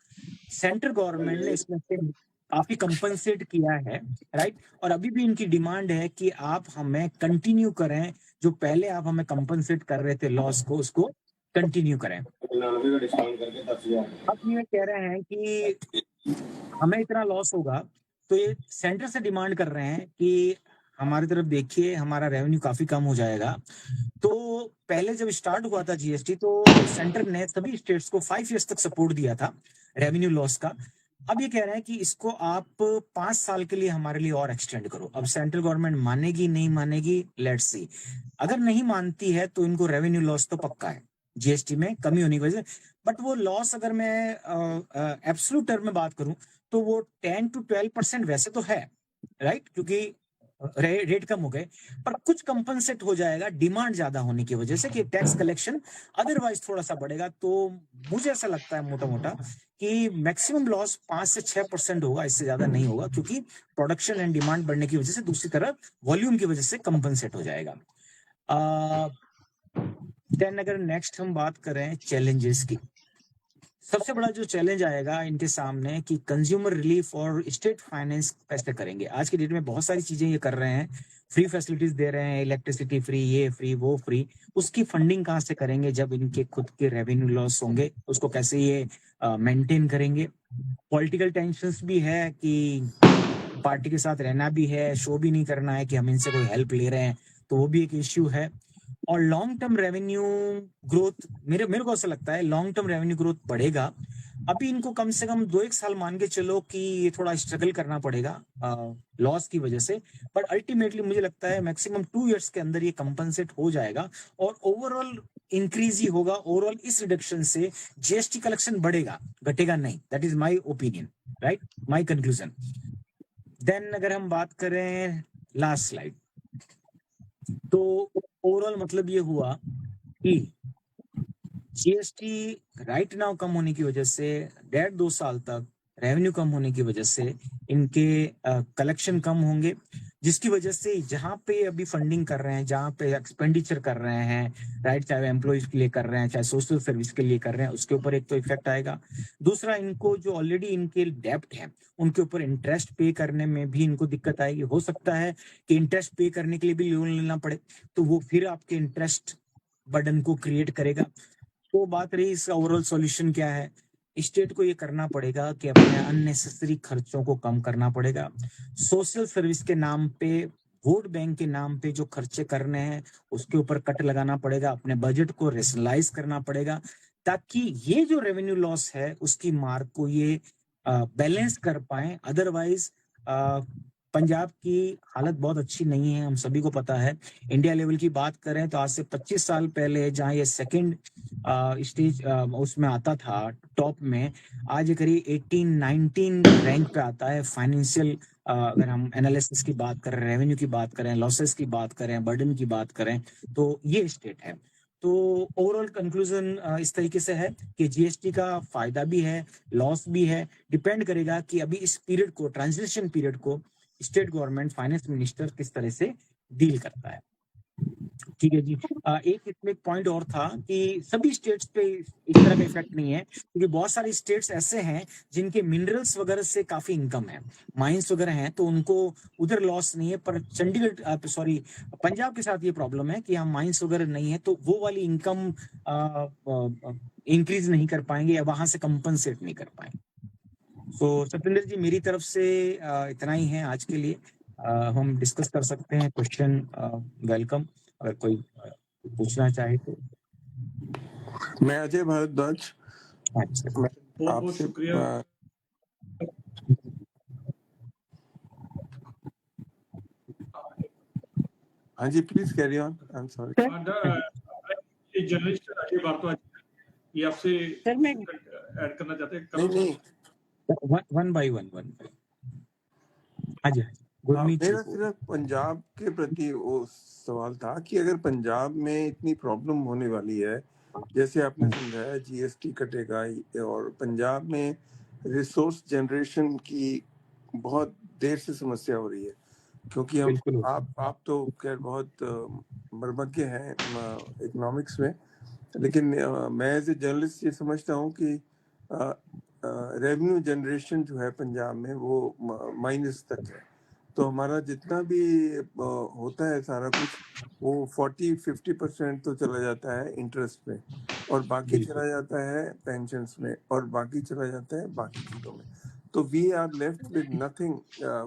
सेंट्रल गवर्नमेंट ने इसमें से काफी कंपनसेट किया है, राइट, और अभी भी इनकी डिमांड है कि आप हमें कंटिन्यू करें, जो पहले आप हमें कंपनसेट कर रहे थे लॉस को, उसको कंटिन्यू करें। अब ये कह रहे हैं कि हमें इतना लॉस होगा, तो ये सेंटर से डिमांड कर रहे हैं कि हमारी तरफ देखिए, हमारा रेवेन्यू काफी कम हो जाएगा। तो पहले जब स्टार्ट हुआ था जीएसटी तो सेंटर ने सभी स्टेट्स को 5 इयर्स तक सपोर्ट दिया था रेवेन्यू लॉस का। अब ये कह रहे हैं कि इसको आप 5 साल के लिए हमारे लिए और एक्सटेंड करो। अब सेंट्रल गवर्नमेंट मानेगी नहीं मानेगी, लेट्स सी। अगर नहीं मानती है तो इनको रेवेन्यू लॉस तो पक्का है जीएसटी में कमी होने की वजह से, बट वो लॉस अगर मैं एब्सोल्यूट टर्म में बात करूं तो वो 10 to 12% वैसे तो है, राइट, क्योंकि रेट कम हो गए, पर कुछ कंपनसेट हो जाएगा डिमांड ज्यादा होने की वजह से कि टैक्स कलेक्शन अदरवाइज थोड़ा सा बढ़ेगा। तो मुझे ऐसा लगता है मोटा मोटा कि मैक्सिमम लॉस 5 से 6% होगा, इससे ज्यादा नहीं होगा, क्योंकि प्रोडक्शन एंड डिमांड बढ़ने की वजह से दूसरी तरफ वॉल्यूम की वजह से कंपनसेट हो जाएगा। देन अगर नेक्स्ट हम बात करें चैलेंजेस की, सबसे बड़ा जो चैलेंज आएगा इनके सामने कि कंज्यूमर रिलीफ और स्टेट फाइनेंस कैसे करेंगे। आज की डेट में बहुत सारी चीजें ये कर रहे हैं, फ्री फैसिलिटीज दे रहे हैं, इलेक्ट्रिसिटी फ्री, ये फ्री वो फ्री, उसकी फंडिंग कहाँ से करेंगे जब इनके खुद के रेवेन्यू लॉस होंगे, उसको कैसे ये मेंटेन करेंगे। पॉलिटिकल टेंशंस भी है कि पार्टी के साथ रहना भी है, शो भी नहीं करना है कि हम इनसे कोई हेल्प ले रहे हैं, तो वो भी एक इश्यू है। और लॉन्ग टर्म रेवेन्यू ग्रोथ, मेरे को ऐसा लगता है लॉन्ग टर्म रेवेन्यू ग्रोथ बढ़ेगा। अभी इनको कम से कम 2-1 साल मान के चलो कि ये थोड़ा स्ट्रगल करना पड़ेगा लॉस की वजह से, बट अल्टीमेटली मुझे लगता है मैक्सिमम 2 इयर्स के अंदर ये कंपनसेट हो जाएगा और ओवरऑल इंक्रीज ही होगा। ओवरऑल इस रिडक्शन से जीएसटी कलेक्शन बढ़ेगा, घटेगा नहीं। That is my opinion, right, my conclusion. Then अगर हम बात करें लास्ट स्लाइड, तो ओवरऑल मतलब ये हुआ कि जीएसटी राइट नाउ कम होने की वजह से 1.5-2 साल तक रेवेन्यू कम होने की वजह से इनके कलेक्शन कम होंगे। जिसकी वजह से जहां पे अभी फंडिंग कर रहे हैं, जहां पे एक्सपेंडिचर कर रहे हैं, राइट, चाहे एम्प्लॉइज के लिए कर रहे हैं, चाहे सोशल सर्विस के लिए कर रहे हैं, उसके ऊपर एक तो इफेक्ट आएगा। दूसरा, इनको जो ऑलरेडी इनके डेप्ट है उनके ऊपर इंटरेस्ट पे करने में भी इनको दिक्कत आएगी। हो सकता है कि इंटरेस्ट पे करने के लिए भी लोन लेना पड़े, तो वो फिर आपके इंटरेस्ट बर्डन को क्रिएट करेगा। तो बात रही इसका ओवरऑल सॉल्यूशन क्या है, स्टेट को ये करना पड़ेगा कि अपने अननेसेसरी खर्चों को कम करना पड़ेगा। सोशल सर्विस के नाम पे, वोट बैंक के नाम पे जो खर्चे करने हैं उसके ऊपर कट लगाना पड़ेगा, अपने बजट को रेशनलाइज करना पड़ेगा, ताकि ये जो रेवेन्यू लॉस है उसकी मार को ये बैलेंस कर पाए। अदरवाइज पंजाब की हालत बहुत अच्छी नहीं है, हम सभी को पता है। इंडिया लेवल की बात करें तो आज से 25 साल पहले जहां ये सेकंड स्टेज उसमें आता था टॉप में, आज ये करीब 18-19 रैंक पे आता है फाइनेंशियल। अगर हम एनालिसिस की बात करें, रेवेन्यू की बात करें, लॉसेस की बात करें, बर्डन की बात करें, तो ये स्टेट है। तो ओवरऑल कंक्लूजन इस तरीके से है कि जीएसटी का फायदा भी है, लॉस भी है। डिपेंड करेगा कि अभी इस पीरियड को, ट्रांजिशन पीरियड को, स्टेट गवर्नमेंट फाइनेंस मिनिस्टर किस तरह से डील करता है। ठीक है जी। एक इसमें पॉइंट और था कि सभी स्टेट्स पे इस तरह का इफेक्ट नहीं है, क्योंकि बहुत सारे स्टेट्स ऐसे हैं जिनके मिनरल्स वगैरह से काफी इनकम है, माइंस वगैरह हैं, तो उनको उधर लॉस नहीं है। पर चंडीगढ़, सॉरी, पंजाब के साथ ये प्रॉब्लम है कि हम माइंस वगैरह नहीं है, तो वो वाली इनकम इंक्रीज नहीं कर पाएंगे या वहां से कंपनसेट नहीं कर पाएंगे। तो सत्येंद्र जी, मेरी तरफ से इतना ही है आज के लिए। हम डिस्कस कर सकते हैं, क्वेश्चन वेलकम, अगर कोई पूछना चाहे तो। मैं अजय भारद्वाज। अच्छा, मैं बहुत बहुत आपसे शुक्रिया। हाँ जी, please carry on. I am sorry. Journalist Ajay Bhardwaj, ये आपसे सर मैं ऐड करना चाहते हैं? नहीं, वन बाय वन। हाँ जी, गुड मीट मेरा यू। सिर्फ पंजाब के प्रति वो सवाल था कि अगर पंजाब में इतनी प्रॉब्लम होने वाली है, जैसे आपने समझाया जीएसटी कटेगा, और पंजाब में रिसोर्स जनरेशन की बहुत देर से समस्या हो रही है, क्योंकि हम बिल्कुल। आप तो खैर बहुत मर्मज्ञ हैं इकोनॉमिक्स में, लेकिन मैं एज ए जर्नलिस्ट ये समझता हूँ कि रेवेन्यू जनरेशन जो है पंजाब में वो माइनस तक है। तो हमारा जितना भी होता है सारा कुछ, वो 40-50% तो चला जाता है इंटरेस्ट में, और बाकी बिल्कुल। चला जाता है पेंशन्स में, और बाकी चला जाता है बाकी चीज़ों में। तो we are left with nothing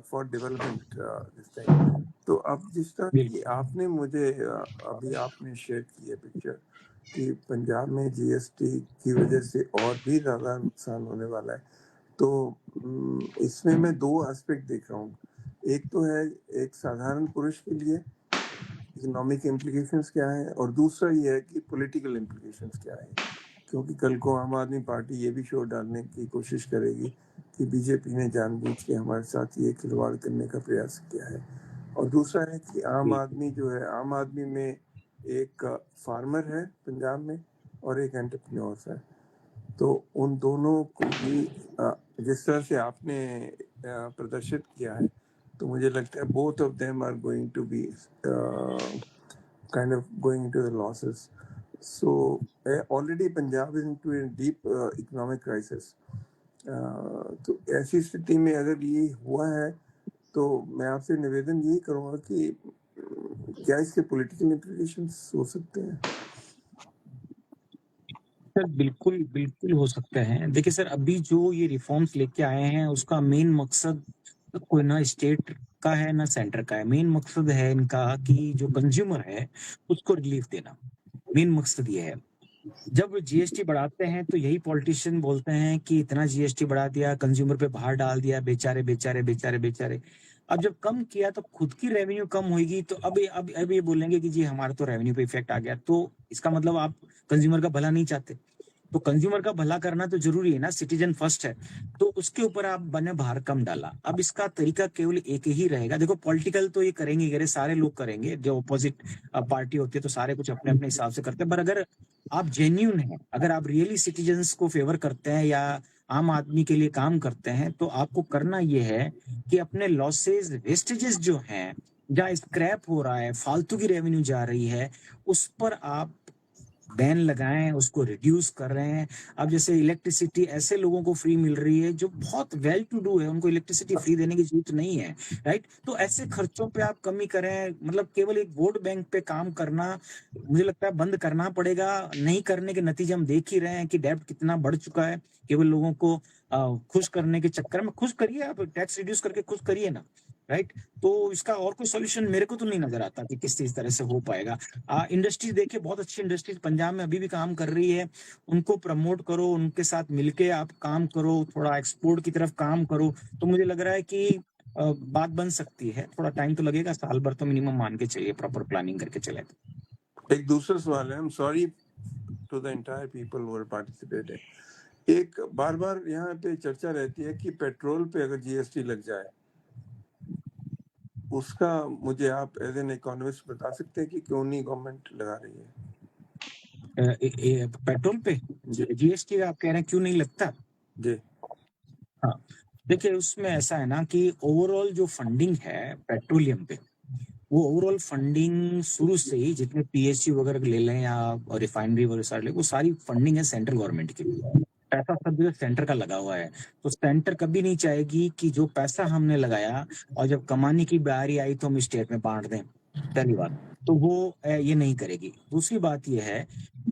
for development this time. तो अब जिस तरह की आपने मुझे अभी आपने शेयर की है पिक्चर कि पंजाब में जीएसटी की वजह से और भी ज़्यादा नुकसान होने वाला है, तो इसमें मैं दो एस्पेक्ट देख रहा हूँ। एक तो है एक साधारण पुरुष के लिए इकोनॉमिक इम्प्लीकेशंस क्या है, और दूसरा ये है कि पॉलिटिकल इम्प्लीकेशंस क्या है, क्योंकि कल को आम आदमी पार्टी ये भी शोर डालने की कोशिश करेगी कि बीजेपी ने जानबूझ के हमारे साथ ये खिलवाड़ करने का प्रयास किया है। और दूसरा है कि आम आदमी जो है, आम आदमी में एक फार्मर है पंजाब में और एक एंटरप्रेन्योर है, तो उन दोनों को भी जिस तरह से आपने प्रदर्शित किया है, तो मुझे लगता है both of them are going to be kind of going into the losses. So already Punjab is into a deep economic crisis. तो ऐसी स्थिति में अगर ये हुआ है, तो मैं आपसे निवेदन यही करूँगा कि क्या इसके पॉलिटिकल इम्प्लीकेशंस हो सकते हैं? सर बिल्कुल हो सकते हैं। देखिए सर, अभी जो ये रिफॉर्म्स लेके आए हैं उसका मेन मकसद कोई ना स्टेट का है ना सेंटर का है। मेन मकसद है इनका कि जो कंज्यूमर है उसको रिलीफ देना, मेन मकसद ये है। जब जीएसटी बढ़ाते हैं तो यही पॉलिटिशियन बोलते हैं कि इतना जीएसटी बढ़ा दिया, कंज्यूमर पे बाहर डाल दिया, बेचारे बेचारे बेचारे बेचारे। अब जब कम किया तो खुद की रेवेन्यू कम होगी, तो अब ये बोलेंगे कि जी हमारा तो रेवेन्यू पे इफेक्ट आ गया, तो इसका मतलब आप कंज्यूमर का भला नहीं चाहते। तो कंज्यूमर का भला करना तो जरूरी है ना, सिटीजन फर्स्ट है, तो उसके ऊपर आप बने भार कम डाला। अब इसका तरीका केवल एक ही रहेगा। देखो पॉलिटिकल तो ये करेंगे, अरे सारे लोग करेंगे, जो अपोजिट पार्टी होती है तो सारे कुछ अपने अपने हिसाब से करते हैं, पर अगर आप जेन्यून हैं, अगर आप रियली सिटीजन्स को फेवर करते हैं या आम आदमी के लिए काम करते हैं, तो आपको करना यह है कि अपने लॉसेज वेस्टेजेस जो हैं जहाँ स्क्रैप हो रहा है, फालतू की रेवेन्यू जा रही है, उस पर आप बैन लगाएं, उसको रिड्यूस कर रहे हैं। अब जैसे इलेक्ट्रिसिटी ऐसे लोगों को फ्री मिल रही है जो बहुत वेल टू डू है, उनको इलेक्ट्रिसिटी फ्री देने की जरूरत नहीं है, राइट? तो ऐसे खर्चों पे आप कमी करें, मतलब केवल एक वोट बैंक पे काम करना मुझे लगता है बंद करना पड़ेगा। नहीं करने के नतीजे हम देख ही रहे हैं कि डेब्ट कितना बढ़ चुका है। केवल लोगों को खुश करने के चक्कर में, खुश करिए, आप टैक्स रिड्यूस करके खुश करिए ना, राइट? तो इसका और कोई सॉल्यूशन मेरे को तो नहीं नजर आता कि किस तरह से हो पाएगा। इंडस्ट्रीज देखिए, बहुत अच्छी इंडस्ट्रीज पंजाब में अभी भी काम कर रही है, उनको प्रमोट करो, उनके साथ मिलके आप काम करो, थोड़ा एक्सपोर्ट की तरफ काम करो, तो मुझे लग रहा है कि बात बन सकती है। थोड़ा टाइम तो लगेगा, साल भर तो मिनिमम मान के चलिए, प्रॉपर प्लानिंग करके चले। एक दूसरा सवाल है, I am sorry to the entire people who are participating. एक बार बार यहाँ पे चर्चा रहती है कि पेट्रोल पे अगर जीएसटी लग जाए, उसका मुझे आप एज एन इकोनॉमिस्ट बता सकते हैं कि क्यों नहीं गवर्नमेंट लगा रही है? पेट्रोल पे जी जीएसटी आप कह रहे हैं क्यों नहीं लगता? जी हाँ, देखिए उसमें ऐसा है ना कि ओवरऑल जो फंडिंग है पेट्रोलियम पे, वो ओवरऑल फंडिंग शुरू से ही जितने पीएसयू वगैरह ले लें या रिफाइनरी वगैरह सारे ले, वो सारी फंडिंग है सेंट्रल गवर्नमेंट की। पैसा सब जगह सेंटर का लगा हुआ है, तो सेंटर कभी नहीं चाहेगी कि जो पैसा हमने लगाया और जब कमाने की बारी आई तो हम स्टेट में बांट दें, पहली बात तो वो ये नहीं करेगी। दूसरी बात ये है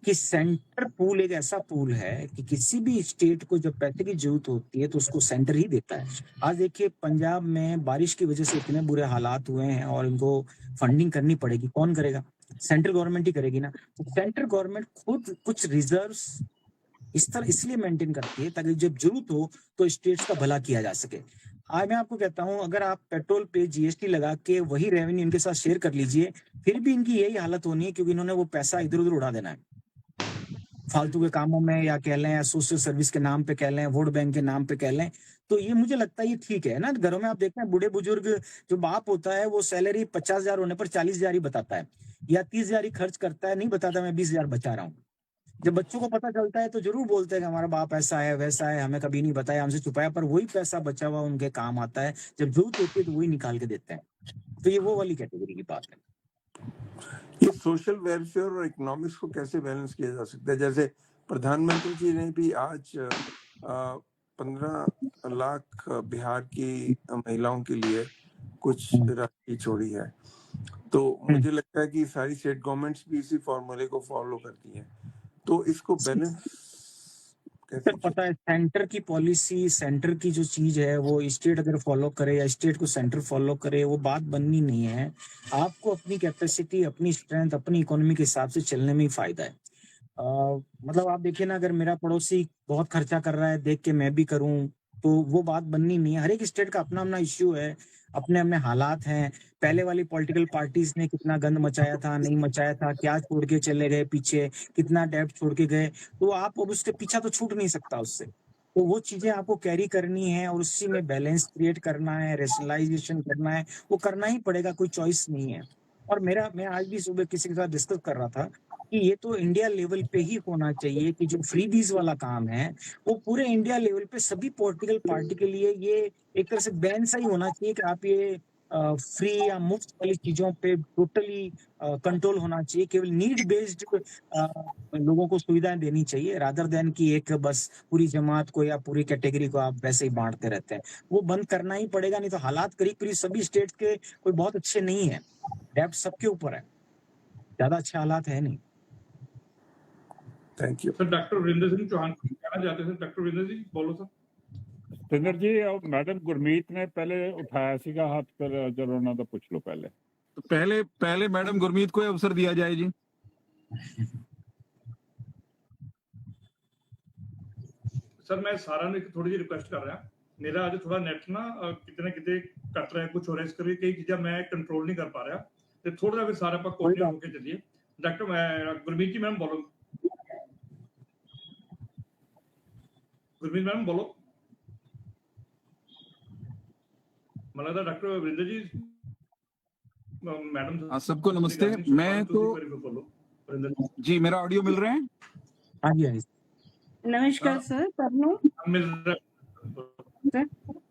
कि सेंटर पूल एक ऐसा पूल है कि किसी भी स्टेट को जब पैसे की जरूरत होती है तो उसको सेंटर ही देता है। आज देखिए पंजाब में बारिश की वजह से इतने बुरे हालात हुए हैं और इनको फंडिंग करनी पड़ेगी, कौन करेगा? सेंट्रल गवर्नमेंट ही करेगी ना। तो सेंट्रल गवर्नमेंट खुद कुछ रिजर्व्स इस तरह इसलिए मेंटेन करती है ताकि जब जरूरत हो तो स्टेट्स का भला किया जा सके। आज मैं आपको कहता हूं, अगर आप पेट्रोल पे जीएसटी लगा के वही रेवेन्यू इनके साथ शेयर कर लीजिए, फिर भी इनकी यही हालत होनी है, क्योंकि इन्होंने वो पैसा इधर उधर उड़ा देना है फालतू के कामों में, या कह लें या सोशल सर्विस के नाम पे कह लें, वोट बैंक के नाम पे कह लें। तो ये मुझे लगता है ये ठीक है ना। घरों में आप देखते हैं बूढ़े बुजुर्ग, जो बाप होता है वो सैलरी 50,000 होने पर 40,000 ही बताता है, या 30,000 ही खर्च करता है, नहीं बताता मैं 20,000 बचा रहा हूँ। जब बच्चों को पता चलता है तो जरूर बोलते हैं कि हमारा बाप ऐसा है वैसा है, हमें कभी नहीं बताया, हमसे छुपाया, पर वही पैसा बचा हुआ उनके काम आता है, जब जरूरत होती है तो वही निकाल के देते हैं। तो ये वो वाली कैटेगरी की बात है। ये सोशल वेलफेयर और इकोनॉमिक्स को कैसे बैलेंस किया जा सकता है? जैसे प्रधानमंत्री जी ने भी आज 15 लाख बिहार की महिलाओं के लिए कुछ राशि छोड़ी है, तो मुझे लगता है कि सारी स्टेट गवर्नमेंट्स भी इसी फॉर्मूले को फॉलो करती हैं, तो इसको बैलेंस कैसे? पता है, सेंटर की पॉलिसी, सेंटर की जो चीज है वो स्टेट अगर फॉलो करे या स्टेट को सेंटर फॉलो करे, वो बात बननी नहीं है। आपको अपनी कैपेसिटी, अपनी स्ट्रेंथ, अपनी इकोनॉमी के हिसाब से चलने में ही फायदा है। मतलब आप देखिए ना, अगर मेरा पड़ोसी बहुत खर्चा कर रहा है देख के मैं भी करूं, तो वो बात बननी नहीं है। हर एक स्टेट का अपना अपना इश्यू है, अपने अपने हालात हैं। पहले वाली पॉलिटिकल पार्टीज ने कितना गंद मचाया था, नहीं मचाया था, क्या छोड़ के चले गए पीछे, कितना डेब्ट छोड़ के गए, तो आप अब उसके पीछा तो छूट नहीं सकता उससे। तो वो चीजें आपको कैरी करनी है और उसी में बैलेंस क्रिएट करना है, रेशनलाइजेशन करना है, वो करना ही पड़ेगा, कोई चॉइस नहीं है। और मैं आज भी सुबह किसी के साथ डिस्कस कर रहा था कि ये तो इंडिया लेवल पे ही होना चाहिए कि जो फ्रीबीज वाला काम है वो पूरे इंडिया लेवल पे सभी पॉलिटिकल पार्टी के लिए ये एक तरह से बैन सा ही होना चाहिए कि आप ये फ्री या मुफ्त वाली चीजों पे टोटली कंट्रोल होना चाहिए। केवल नीड बेस्ड लोगों को सुविधाएं देनी चाहिए, रादर देन कि एक बस पूरी जमात को या पूरी कैटेगरी को आप वैसे ही बांटते रहते हैं। वो बंद करना ही पड़ेगा, नहीं तो हालात करीब करीब सभी स्टेट के कोई बहुत अच्छे नहीं है, डेब्ट सबके ऊपर है, ज्यादा अच्छे हालात है नहीं। Thank you sir. Doctor Virendra Singh Chauhan कहना चाहते हैं। डॉक्टर वीरेंद्र जी बोलो सर। सतिंदर जी, और मैडम गुरमीत ने पहले उठाया सीगा हाथ, पर जरा उन्होंने तो पूछ लो पहले। तो पहले मैडम गुरमीत को अवसर दिया जाए जी। सर मैं सारा ने थोड़ी जी रिक्वेस्ट कर रहा, मेरा आज थोड़ा नेट ना कितने कितने कट रहा है, कुछ हो रहा है, इस करके कई चीजें मैं कंट्रोल नहीं कर पा रहा, तो थोड़ा सा फिर सारा पर कोऑर्डिनेट होके चलिए। डॉक्टर गुरमीत जी मैम बोलो। गुरमीत मैम बोलो। मतलब डॉक्टर वीरेंद्र जी मैडम सबको नमस्ते। मैं तो जी, मेरा ऑडियो मिल रहा है? हाँ जी, हाँ जी। नमस्कार सर, परनू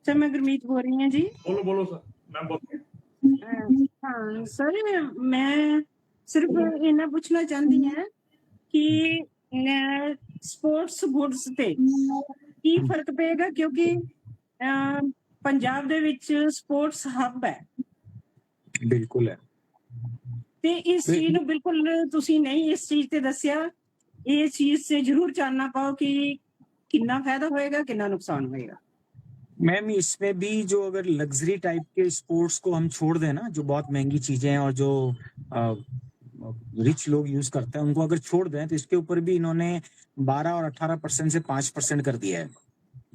सर, मैं गुरमीत बोल रही हूँ जी। बोलो बोलो सर, मैम बोलो। हाँ, ਸਰ ਮੈਂ ਸਿਰਫ ਇਹਨਾਂ ਪੁੱਛਣਾ ਚਾਹੁੰਦੀ ਹਾਂ ਕਿ ਸਪੋਰਟਸ ਗੁੱਡਸ ਤੇ ਕੀ ਫਰਕ ਪਏਗਾ, ਕਿਉਂਕਿ ਪੰਜਾਬ ਦੇ ਵਿੱਚ ਸਪੋਰਟਸ ਹੱਬ ਹੈ बिल्कुल है। ਤੇ ਇਸ ਚੀਜ਼ ਨੂੰ ਬਿਲਕੁਲ ਤੁਸੀਂ ਨਹੀਂ ਇਸ ਚੀਜ਼ ਤੇ ਦੱਸਿਆ। ਇਹ ਚੀਜ਼ से जरूर जानना पाओ कि कितना फायदा होएगा कितना नुकसान होएगा। मैम इसमें भी जो अगर लग्जरी टाइप के स्पोर्ट्स को हम छोड़ दें ना, जो बहुत महंगी चीजें हैं और जो रिच लोग यूज करते हैं उनको अगर छोड़ दें, तो इसके ऊपर भी इन्होंने 12 और 18% से 5% कर दिया है।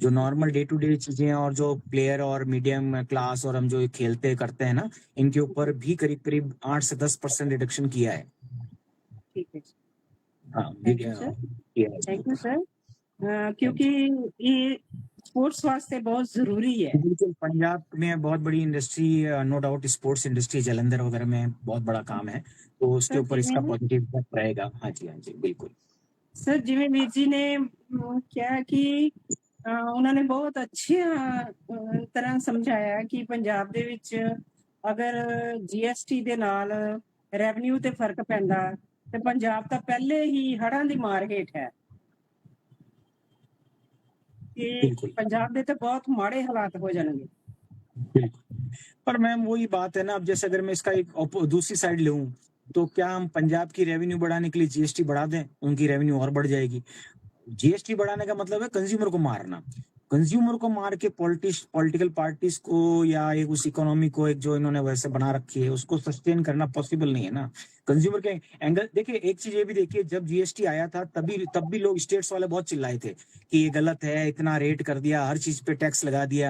जो नॉर्मल डे टू डे चीजें और जो प्लेयर और मीडियम क्लास और हम जो खेलते करते हैं ना, इनके ऊपर भी करीब करीब 8 से 10% रिडक्शन किया है। ठीक है, हाँ, थैंक यू सर, किया है। Thank you sir. क्योंकि ये स्पोर्ट्स वास्ते बहुत जरूरी है। बिल्कुल, पंजाब में बहुत बड़ी industry, no doubt sports industry Jalandhar वगैरह में बहुत बड़ा काम है, तो उसके सर, ऊपर इसका जिवें- पॉजिटिव इफेक्ट रहेगा। हाँ जी बिल्कुल। सर जिवें वीर जी ने क्या कि उन्होंने बहुत अच्छी तरह समझाया कि पंजाब ਦੇ ਵਿੱਚ ਅਗਰ GST ਦੇ ਨਾਲ ਰੈਵਨਿਊ ਤੇ ਫਰਕ ਪੈਂਦਾ ਤੇ ਪੰਜਾਬ ਤਾਂ ਪਹਿਲੇ ਹੀ ਹੜ੍ਹਾਂ ਦੀ ਮਾਰ ਹੇਠ ਹੈ ਕਿ बिल्कुल। ਪੰਜਾਬ ਦੇ ਤਾਂ बहुत ਮਾੜੇ ਹਾਲਾਤ ਹੋ ਜਾਣਗੇ। बिल्कुल, पर मैम वही बात है ना, अब जैसे अगर मैं इसका एक दूसरी साइड लूं, तो क्या हम पंजाब की रेवेन्यू बढ़ाने के लिए GST बढ़ा दें, उनकी रेवेन्यू और बढ़ जाएगी। GST बढ़ाने का मतलब है कंज्यूमर को मारना। कंज्यूमर को मार के पॉलिटिकल पार्टीज को या एक उस इकोनॉमी को एक जो इन्होंने वैसे बना रखी है उसको सस्टेन करना पॉसिबल नहीं है ना। कंज्यूमर के एंगल देखिए, एक चीज ये भी देखिए, जब GST आया था तब भी लोग स्टेट्स वाले बहुत चिल्लाए थे कि ये गलत है, इतना रेट कर दिया, हर चीज पे टैक्स लगा दिया।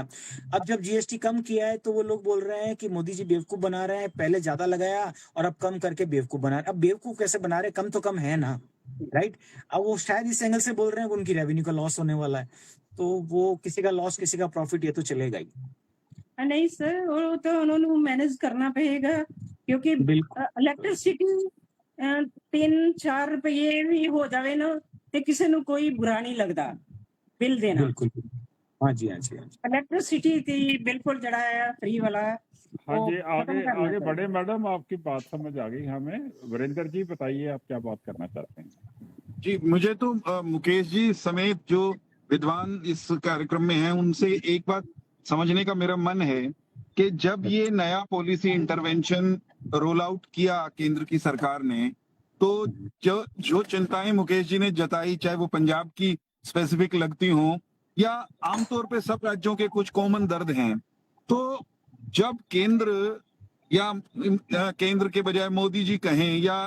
अब जब GST कम किया है तो वो लोग बोल रहे हैं कि मोदी जी बेवकूफ बना रहे हैं, पहले ज्यादा लगाया और अब कम करके बेवकूफ बना रहे हैं। अब बेवकूफ कैसे बना रहे हैं, कम तो कम है ना, राइट। अब वो शायद इस एंगल से बोल रहे हैं कि उनकी रेवेन्यू का लॉस होने वाला है, तो वो किसी का लॉस किसी का प्रॉफिट, ये तो चलेगा ही नहीं सर, वो तो उन्होंने मैनेज करना पड़ेगा क्योंकि बिल्कुल। इलेक्ट्रिसिटी 3-4 रुपये भी हो जावे ना ते किसी ਨੂੰ कोई बुरा नहीं लगता बिल देना। बिल्कुल, हाँ जी। इलेक्ट्रिसिटी थी बिल्कुल जड़ा है फ्री वाला। हाँ वो जी, खत्म आगे करना आगे चाहिए। बढ़े मैडम, आपकी बात समझ आ गई हमें। वीरेंद्र जी बताइए, आप क्या बात करना चाहते हैं। जी, मुझे तो मुकेश जी समेत जो विद्वान इस कार्यक्रम में हैं उनसे एक बात समझने का मेरा मन है कि जब ये नया पॉलिसी इंटरवेंशन रोल आउट किया केंद्र की सरकार ने, तो जो चिंताएं मुकेश जी ने जताई, चाहे वो पंजाब की स्पेसिफिक लगती हों या आमतौर पे सब राज्यों के कुछ कॉमन दर्द हैं, तो जब केंद्र या केंद्र के बजाय मोदी जी कहें या